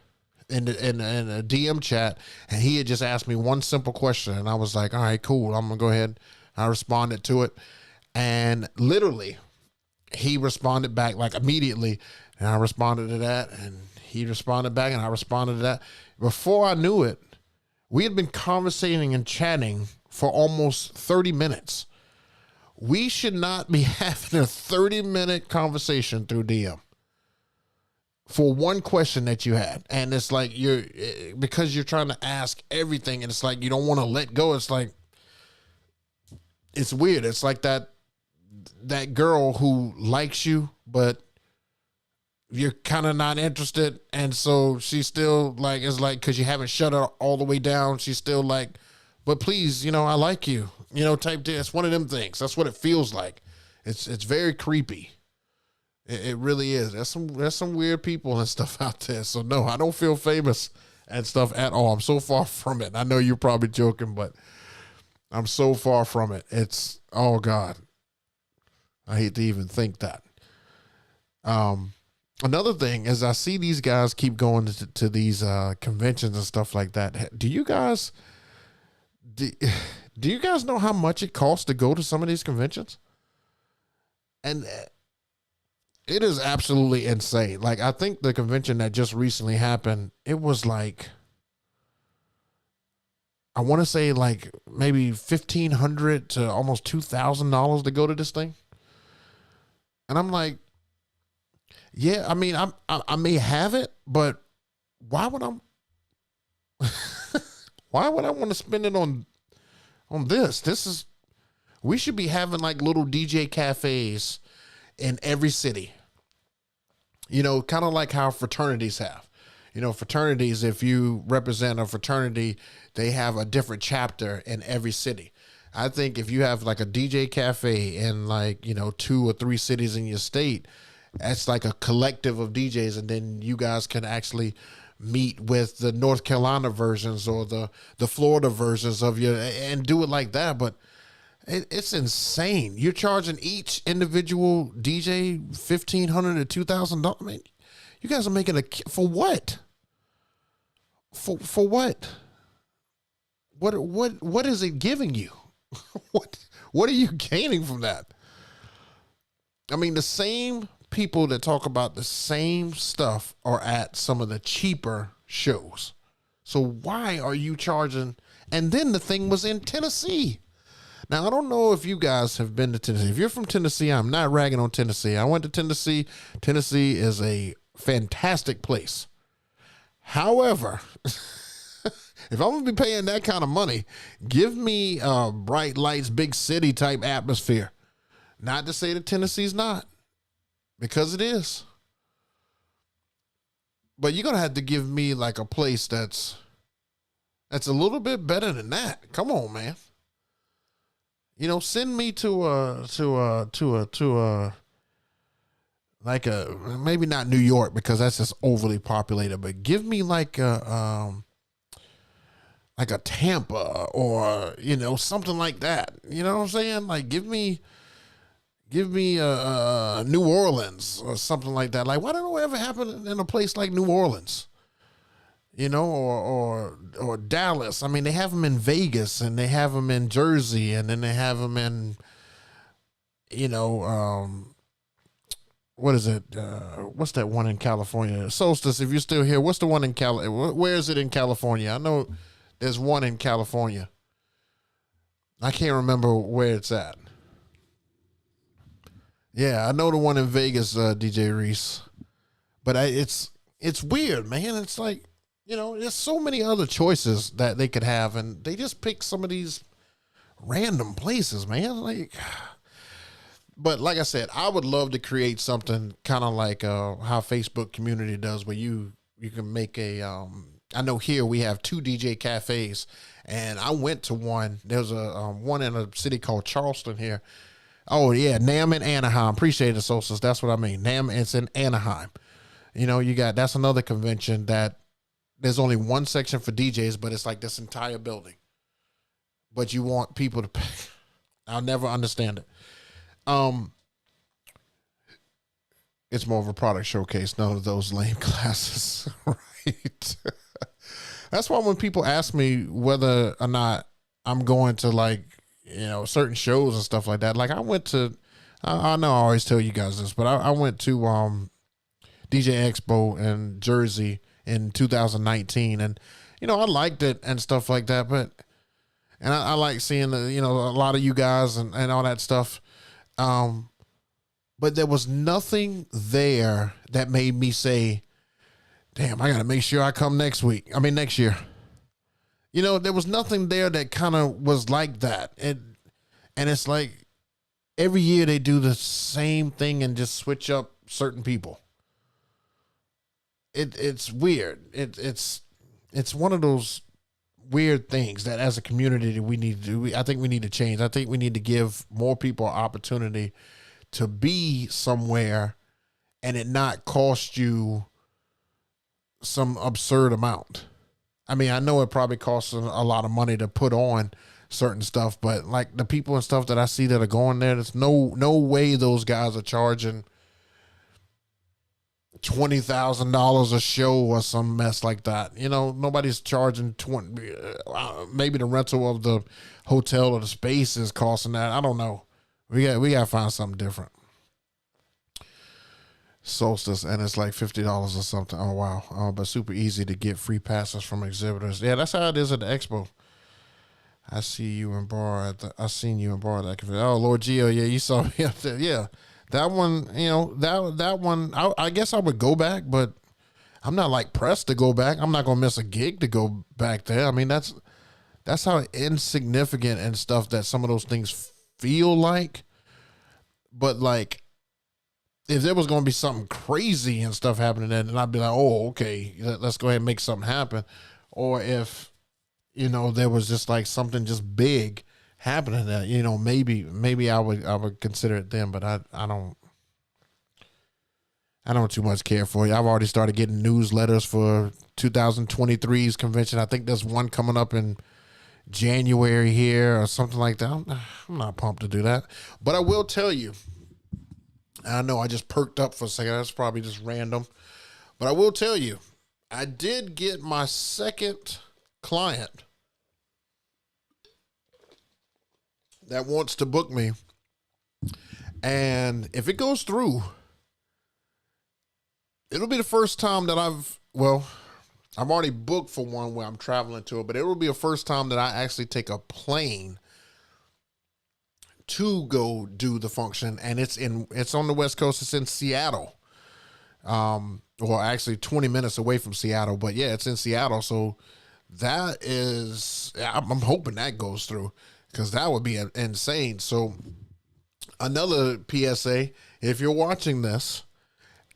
in a DM chat, and he had just asked me one simple question, and I was like, all right, cool, I'm gonna go ahead. I responded to it, and literally he responded back like immediately, and I responded to that, and he responded back, and I responded to that. Before I knew it, we had been conversating and chatting for almost 30 minutes. We should not be having a 30-minute conversation through DM for one question that you had. And it's like because you're trying to ask everything, and it's like you don't want to let go. It's like, it's weird. It's like that girl who likes you, but you're kind of not interested. And so she's still like, it's like, cause you haven't shut her all the way down. She's still like, but please, I like you, type deal. It's one of them things. That's what it feels like. It's very creepy. It really is. There's some weird people and stuff out there. So no, I don't feel famous and stuff at all. I'm so far from it. I know you're probably joking, but I'm so far from it. It's, oh God, I hate to even think that. Another thing is I see these guys keep going to these conventions and stuff like that. Do, do you guys know how much it costs to go to some of these conventions? And it is absolutely insane. Like, I think the convention that just recently happened, it was like, I want to say like maybe $1,500 to almost $2,000 to go to this thing. And I'm like, yeah, I mean, I may have it, but why would why would I want to spend it on this? We should be having like little DJ cafes in every city. You know, kind of like how fraternities have. You know, fraternities, if you represent a fraternity, they have a different chapter in every city. I think if you have like a DJ cafe in like, 2 or 3 cities in your state, that's like a collective of DJs. And then you guys can actually meet with the North Carolina versions or the Florida versions of your, and do it like that. But it's insane. You're charging each individual DJ $1,500 to $2,000. Man, you guys are making for what? For what? What is it giving you? What are you gaining from that? I mean, the same people that talk about the same stuff are at some of the cheaper shows. So why are you charging? And then the thing was in Tennessee. Now, I don't know if you guys have been to Tennessee. If you're from Tennessee, I'm not ragging on Tennessee. I went to Tennessee. Tennessee is a fantastic place. However, if I'm going to be paying that kind of money, give me bright lights, big city type atmosphere. Not to say that Tennessee's not, because it is. But you're going to have to give me like a place that's a little bit better than that. Come on, man. Send me to like maybe not New York, because that's just overly populated, but give me like a Tampa or, something like that. You know what I'm saying? Like give me New Orleans or something like that. Like, why don't it ever happen in a place like New Orleans? Or Dallas. I mean, they have them in Vegas and they have them in Jersey, and then they have them in, what is it? What's that one in California? Solstice, if you're still here, what's the one in where is it in California? I know there's one in California. I can't remember where it's at. Yeah, I know the one in Vegas, DJ Reese. But it's weird, man. It's like, there's so many other choices that they could have, and they just pick some of these random places, man. Like, but like I said, I would love to create something kind of like how Facebook community does, where you can make I know here we have 2 DJ cafes, and I went to one. There's a one in a city called Charleston here. Oh yeah, NAM in Anaheim. Appreciate it, Solstice. That's what I mean. NAM, it's in Anaheim. That's another convention that there's only one section for DJs, but it's like this entire building. But you want people to pay. I'll never understand it. It's more of a product showcase, none of those lame classes, right? That's why when people ask me whether or not I'm going to like, certain shows and stuff like that. Like I went to, I know I always tell you guys this, but I went to DJ Expo in Jersey in 2019, and I liked it and stuff like that. But I like seeing a lot of you guys and all that stuff. But there was nothing there that made me say, damn, I got to make sure I come next year. There was nothing there that kind of was like that. And it's like every year they do the same thing and just switch up certain people. It's weird. It's one of those weird things that as a community we need to do. I think we need to change. I think we need to give more people an opportunity to be somewhere and it not cost you some absurd amount. I mean, I know it probably costs a lot of money to put on certain stuff, but like the people and stuff that I see that are going there, there's no way those guys are charging $20,000 a show or some mess like that. You know, nobody's charging 20. Maybe the rental of the hotel or the space is costing that. I don't know. We got to find something different. Solstice, and it's like $50 or something. Oh wow! But super easy to get free passes from exhibitors. Yeah, that's how it is at the expo. I see you in bar at the. I seen you in bar at that. Oh Lord Geo, yeah, you saw me up there. Yeah, that one. You know that one. I guess I would go back, but I'm not like pressed to go back. I'm not gonna miss a gig to go back there. I mean that's how insignificant and stuff that some of those things feel like. But like, if there was going to be something crazy and stuff happening then I'd be like, oh, okay, let's go ahead and make something happen. Or if, you know, there was just like something just big happening that, you know, maybe I would consider it then, but I don't too much care for you. I've already started getting newsletters for 2023's convention. I think there's one coming up in January here or something like that. I'm not pumped to do that, but I will tell you, I know I just perked up for a second. That's probably just random. But I will tell you, I did get my second client that wants to book me. And if it goes through, it'll be the first time that I've already booked for one where I'm traveling to it, but it will be the first time that I actually take a plane to go do the function, and it's on the West Coast. It's in Seattle, well, actually 20 minutes away from Seattle, but yeah, it's in Seattle. So that is, I'm hoping that goes through because that would be insane. So another PSA: if you're watching this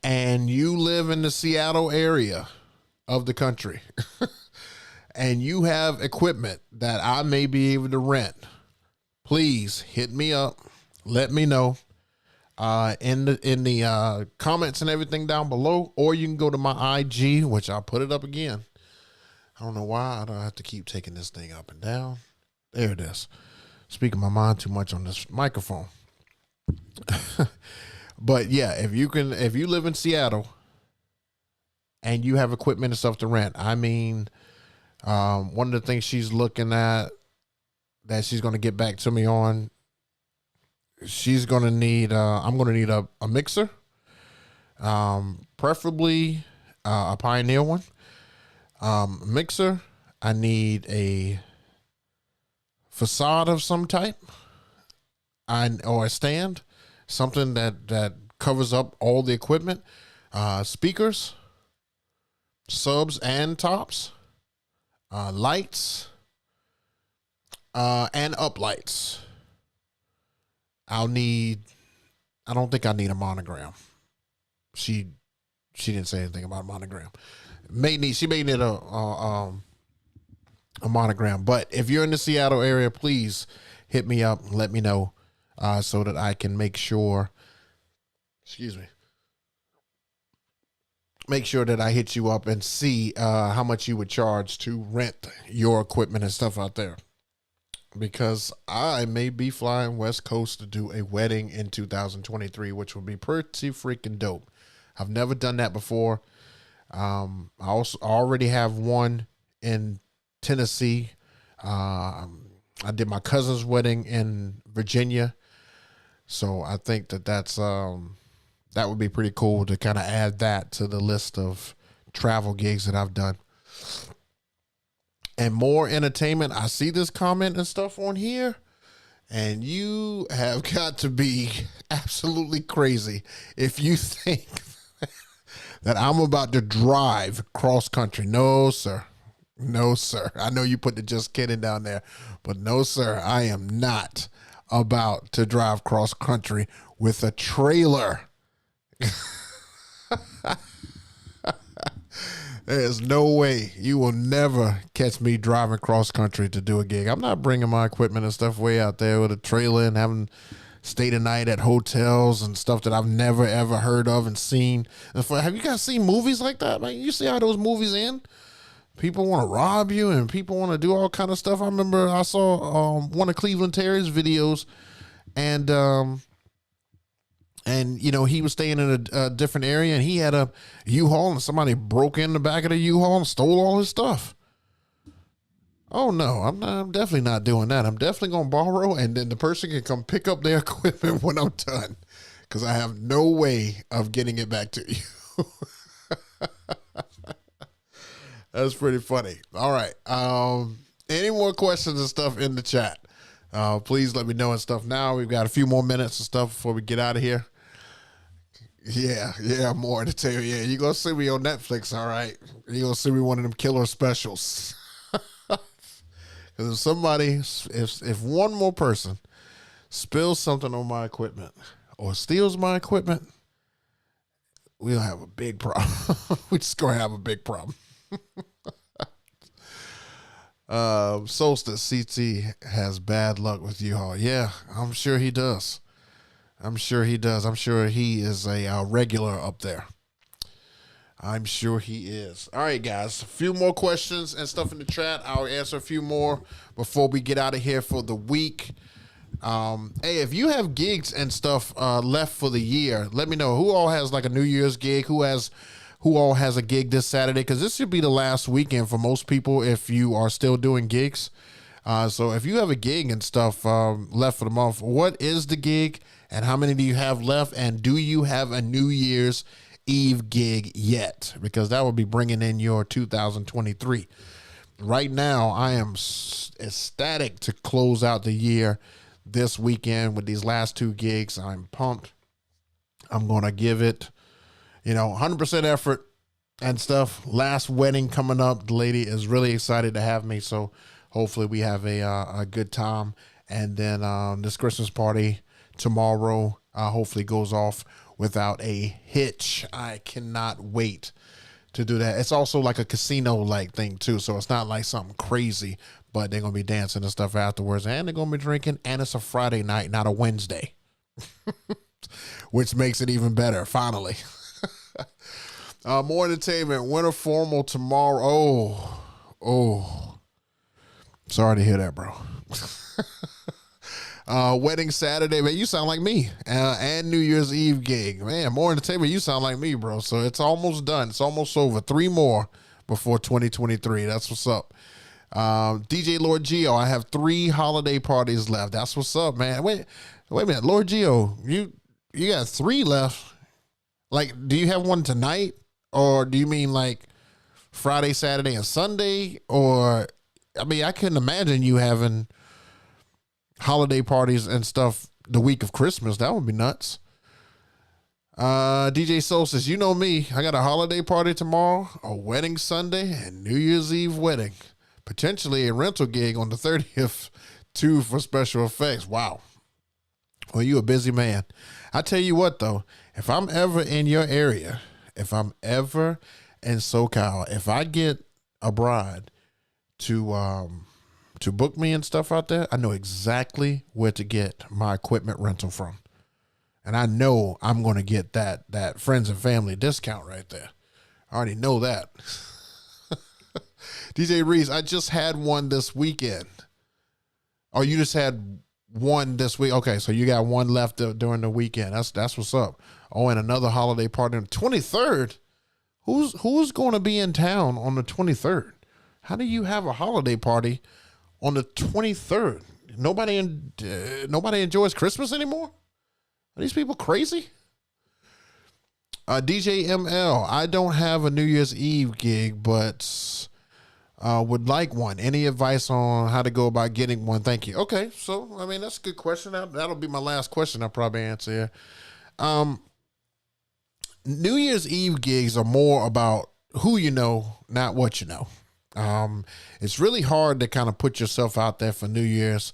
and you live in the Seattle area of the country, and you have equipment that I may be able to rent, please hit me up. Let me know in the comments and everything down below, or you can go to my IG, which I'll put it up again. I don't know why I don't have to keep taking this thing up and down. There it is. Speaking my mind too much on this microphone. But yeah, if you live in Seattle and you have equipment and stuff to rent, I mean, one of the things she's looking at that she's going to get back to me on, she's going to need, I'm going to need a mixer, preferably a Pioneer one, mixer. I need a facade of some type, or a stand, something that covers up all the equipment, speakers, subs and tops, lights, and uplights. I don't think I need a monogram. She didn't say anything about a monogram. She may need a monogram. But if you're in the Seattle area, please hit me up and let me know, so that I can make sure that I hit you up and see how much you would charge to rent your equipment and stuff out there. Because I may be flying West Coast to do a wedding in 2023, which would be pretty freaking dope. I've never done that before. I already have one in Tennessee. I did my cousin's wedding in Virginia. So I think that would be pretty cool to kind of add that to the list of travel gigs that I've done. And more entertainment. I see this comment and stuff on here, and you have got to be absolutely crazy if you think that I'm about to drive cross country. No, sir. No, sir. I know you put the just kidding down there, but no, sir. I am not about to drive cross country with a trailer. There's no way. You will never catch me driving cross country to do a gig. I'm not bringing my equipment and stuff way out there with a trailer and having stay the night at hotels and stuff that I've never ever heard of and seen. Have you guys seen movies like that? Like, you see how those movies end? People want to rob you and people want to do all kind of stuff. I remember I saw one of Cleveland Terry's videos, and And, he was staying in a different area, and he had a U-Haul, and somebody broke in the back of the U-Haul and stole all his stuff. Oh no, I'm definitely not doing that. I'm definitely going to borrow, and then the person can come pick up their equipment when I'm done, because I have no way of getting it back to you. That's pretty funny. All right. Any more questions and stuff in the chat? Please let me know and stuff now. We've got a few more minutes and stuff before we get out of here. Yeah, more to tell you. Yeah, you're going to see me on Netflix, all right? You're going to see me one of them killer specials. Because if one more person spills something on my equipment or steals my equipment, we'll have a big problem. We're just going to have a big problem. Solstice CT has bad luck with U-Haul. Yeah, I'm sure he does. I'm sure he is a regular up there. I'm sure he is. All right, guys. A few more questions and stuff in the chat. I'll answer a few more before we get out of here for the week. Hey, if you have gigs and stuff left for the year, let me know. Who all has like a New Year's gig? Who all has a gig this Saturday? Because this should be the last weekend for most people if you are still doing gigs. So if you have a gig and stuff left for the month, what is the gig and how many do you have left? And do you have a New Year's Eve gig yet? Because that will be bringing in your 2023. Right now, I am ecstatic to close out the year this weekend with these last two gigs. I'm pumped. I'm going to give it, 100% effort and stuff. Last wedding coming up. The lady is really excited to have me. So hopefully we have a good time. And then this Christmas party tomorrow hopefully goes off without a hitch. I cannot wait to do that. It's also like a casino-like thing too, so it's not like something crazy, but they're going to be dancing and stuff afterwards, and they're going to be drinking, and it's a Friday night, not a Wednesday, which makes it even better, finally. More entertainment, winter formal tomorrow. Oh. Sorry to hear that, bro. Wedding Saturday, man, you sound like me. And New Year's Eve gig, man. More entertainment, you sound like me, bro. So it's almost done. It's almost over. 3 more before 2023. That's what's up. DJ Lord Geo, I have 3 holiday parties left. That's what's up, man. Wait a minute, Lord Geo, you got 3 left. Like, do you have one tonight, or do you mean like Friday, Saturday, and Sunday? Or I mean, I couldn't imagine you having holiday parties and stuff the week of Christmas. That would be nuts. DJ Soul says, you know me, I got a holiday party tomorrow, a wedding Sunday, and New Year's Eve wedding. Potentially a rental gig on the 30th too for special effects. Wow. Well, you a busy man. I tell you what though, if I'm ever in your area, if I'm ever in SoCal, if I get a bride to book me and stuff out there, I know exactly where to get my equipment rental from. And I know I'm going to get that friends and family discount right there. I already know that. DJ Reese, I just had one this weekend. Oh, you just had one this week. Okay, so you got one left during the weekend. That's what's up. Oh, and another holiday party on the 23rd. Who's going to be in town on the 23rd? How do you have a holiday party on the 23rd? Nobody enjoys Christmas anymore? Are these people crazy? DJ ML, I don't have a New Year's Eve gig, but would like one. Any advice on how to go about getting one? Thank you. Okay, so, I mean, that's a good question. That'll be my last question I'll probably answer here. New Year's Eve gigs are more about who you know, not what you know. It's really hard to kind of put yourself out there for New Year's.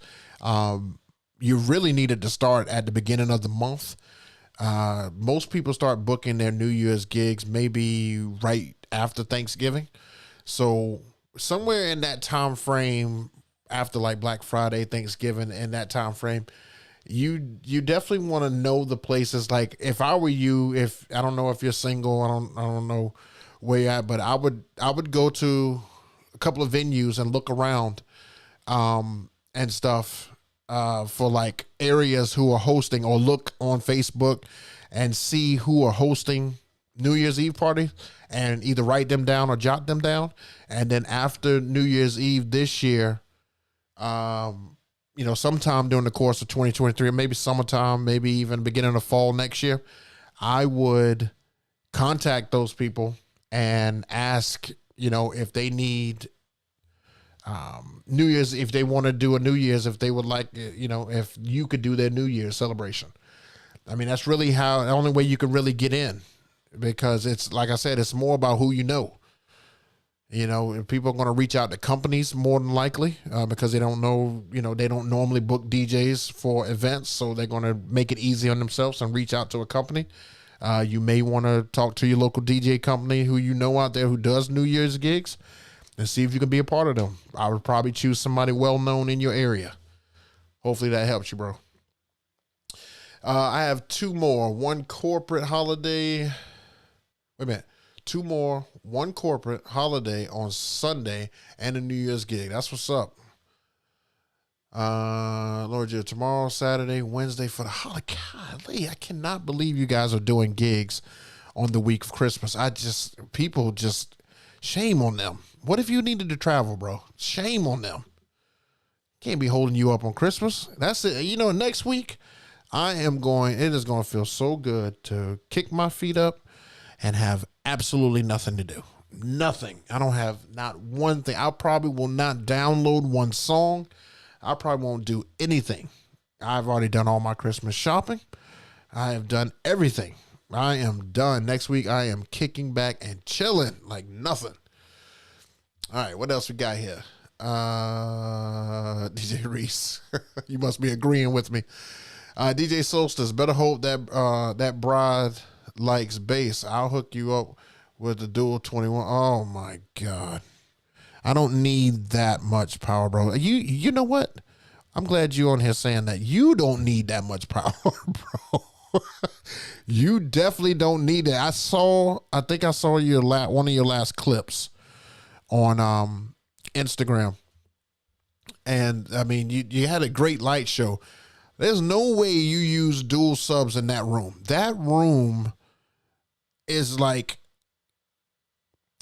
You really needed to start at the beginning of the month. Most people start booking their New Year's gigs maybe right after Thanksgiving. So somewhere in that time frame, after like Black Friday, Thanksgiving, in that time frame, you definitely want to know the places. Like if I were you, if I don't know if you're single, I don't know where you're at, but I would go to a couple of venues and look around and stuff for like areas who are hosting, or look on Facebook and see who are hosting New Year's Eve party and either write them down or jot them down. And then after New Year's Eve this year, sometime during the course of 2023, maybe summertime, maybe even beginning of fall next year, I would contact those people and ask, if they need New Year's, if they want to do a New Year's, if they would like, if you could do their New Year's celebration. I mean, that's really the only way you can really get in, because it's, like I said, it's more about who you know. People are going to reach out to companies more than likely because they don't know, they don't normally book DJs for events. So they're going to make it easy on themselves and reach out to a company. You may want to talk to your local DJ company who you know out there who does New Year's gigs and see if you can be a part of them. I would probably choose somebody well-known in your area. Hopefully that helps you, bro. I have two more. One corporate holiday. Wait a minute. Two more. One corporate holiday on Sunday and a New Year's gig. That's what's up. Lord, tomorrow, Saturday, Wednesday for the holiday. Golly, I cannot believe you guys are doing gigs on the week of Christmas. People shame on them. What if you needed to travel, bro? Shame on them. Can't be holding you up on Christmas. That's it. Next week, it is going to feel so good to kick my feet up and have absolutely nothing to do. Nothing. I don't have not one thing. I probably will not download one song. I probably won't do anything. I've already done all my Christmas shopping. I have done everything. I am done. Next week, I am kicking back and chilling like nothing. All right, what else we got here? DJ Reese, you must be agreeing with me. DJ Solstice, better hope that bride likes bass. I'll hook you up with the dual 21. Oh my God. I don't need that much power, bro. You know what? I'm glad you're on here saying that. You don't need that much power, bro. You definitely don't need it. I think I saw one of your last clips on Instagram. And I mean, you had a great light show. There's no way you use dual subs in that room. That room is like,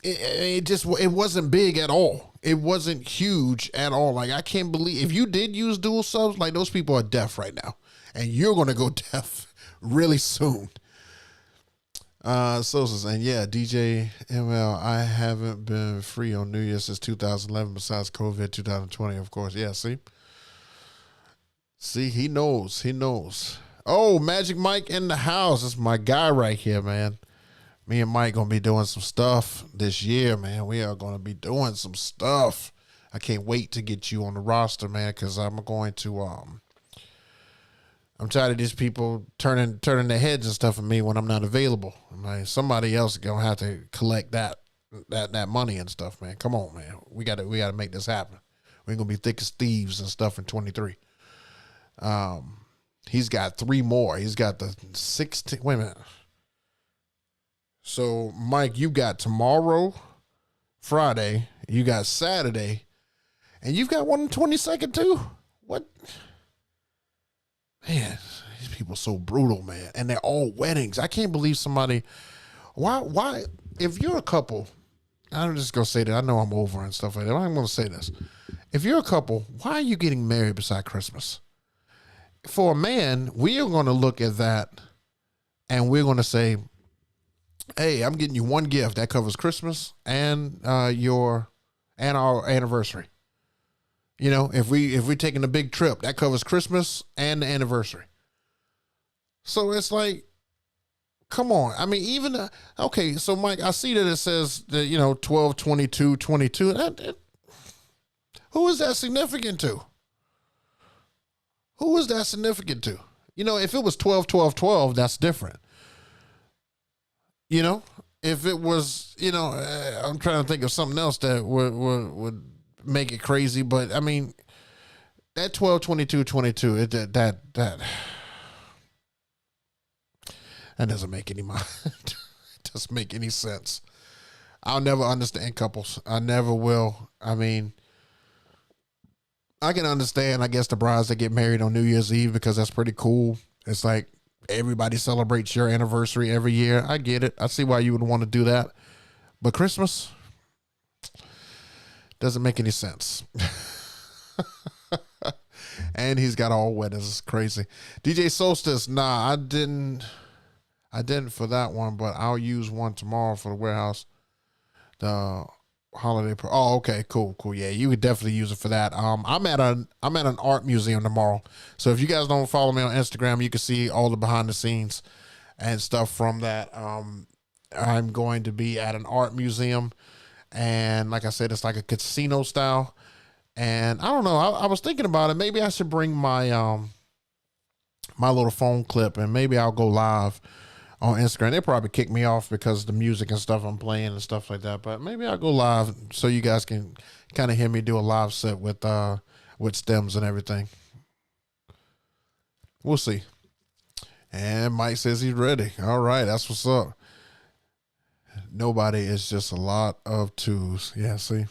it wasn't big at all. It wasn't huge at all. Like, I can't believe if you did use dual subs, like, those people are deaf right now, and you're going to go deaf really soon. And yeah, DJ ML, I haven't been free on New Year since 2011 besides COVID 2020, of course. Yeah, see, he knows. Oh, Magic Mike in the house. That's my guy right here, man. Me and Mike going to be doing some stuff this year, man. We are going to be doing some stuff. I can't wait to get you on the roster, man, because I'm going to, I'm tired of these people turning their heads and stuff at me when I'm not available. Like, somebody else is going to have to collect that money and stuff, man. Come on, man. We got to make this happen. We're going to be thick as thieves and stuff in 23. He's got 3 more. He's got the 16. Wait a minute. So, Mike, you got tomorrow, Friday, you got Saturday, and you've got one on 22nd too? What? Man, these people are so brutal, man. And they're all weddings. I can't believe somebody, why, if you're a couple, I'm just going to say that. I know I'm over and stuff like that. I'm going to say this. If you're a couple, why are you getting married beside Christmas? For a man, we are going to look at that and we're going to say, hey, I'm getting you one gift that covers Christmas and our anniversary. If we're taking a big trip, that covers Christmas and the anniversary. So it's like, come on. I mean, even okay. So Mike, I see that it says that 12, 22, 22. Who is that significant to? Who is that significant to? If it was 12, 12, 12, that's different. If it was, I'm trying to think of something else that would make it crazy. But I mean, that 12, 22, 22, that doesn't make any mind. It doesn't make any sense. I'll never understand couples. I never will. I mean, I can understand, I guess, the brides that get married on New Year's Eve because that's pretty cool. It's like everybody celebrates your anniversary every year. I get it. I see why you would want to do that. But Christmas doesn't make any sense. And he's got all weddings. It's crazy. DJ Solstice, nah, I didn't for that one, but I'll use one tomorrow for the warehouse. The holiday. Oh, okay, cool. Yeah, you could definitely use it for that. I'm at an art museum tomorrow. So if you guys don't follow me on Instagram, you can see all the behind the scenes and stuff from that. I'm going to be at an art museum, and like I said, it's like a casino style. And I don't know. I was thinking about it. Maybe I should bring my my little phone clip, and maybe I'll go live on Instagram. They'll probably kick me off because of the music and stuff I'm playing and stuff like that. But maybe I'll go live so you guys can kind of hear me do a live set with stems and everything. We'll see. And Mike says he's ready. All right, that's what's up. Nobody is just a lot of twos. Yeah, see.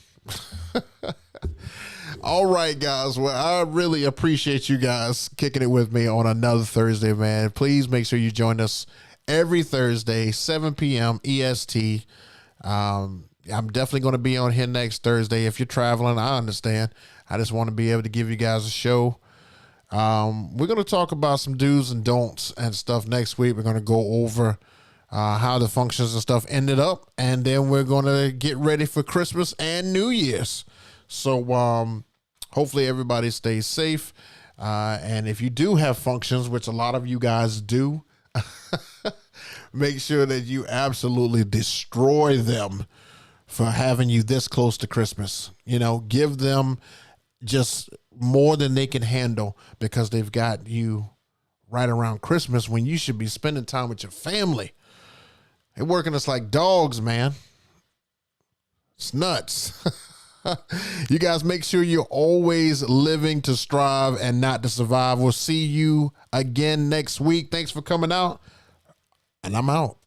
All right, guys. Well, I really appreciate you guys kicking it with me on another Thursday, man. Please make sure you join us every Thursday, 7 p.m. EST. I'm definitely going to be on here next Thursday. If you're traveling, I understand. I just want to be able to give you guys a show. We're going to talk about some do's and don'ts and stuff next week. We're going to go over how the functions and stuff ended up, and then we're going to get ready for Christmas and New Year's. So hopefully everybody stays safe. And if you do have functions, which a lot of you guys do, make sure that you absolutely destroy them for having you this close to Christmas. You know, give them just more than they can handle because they've got you right around Christmas when you should be spending time with your family. They're working us like dogs, man. It's nuts. You guys make sure you're always living to strive and not to survive. We'll see you again next week. Thanks for coming out, and I'm out.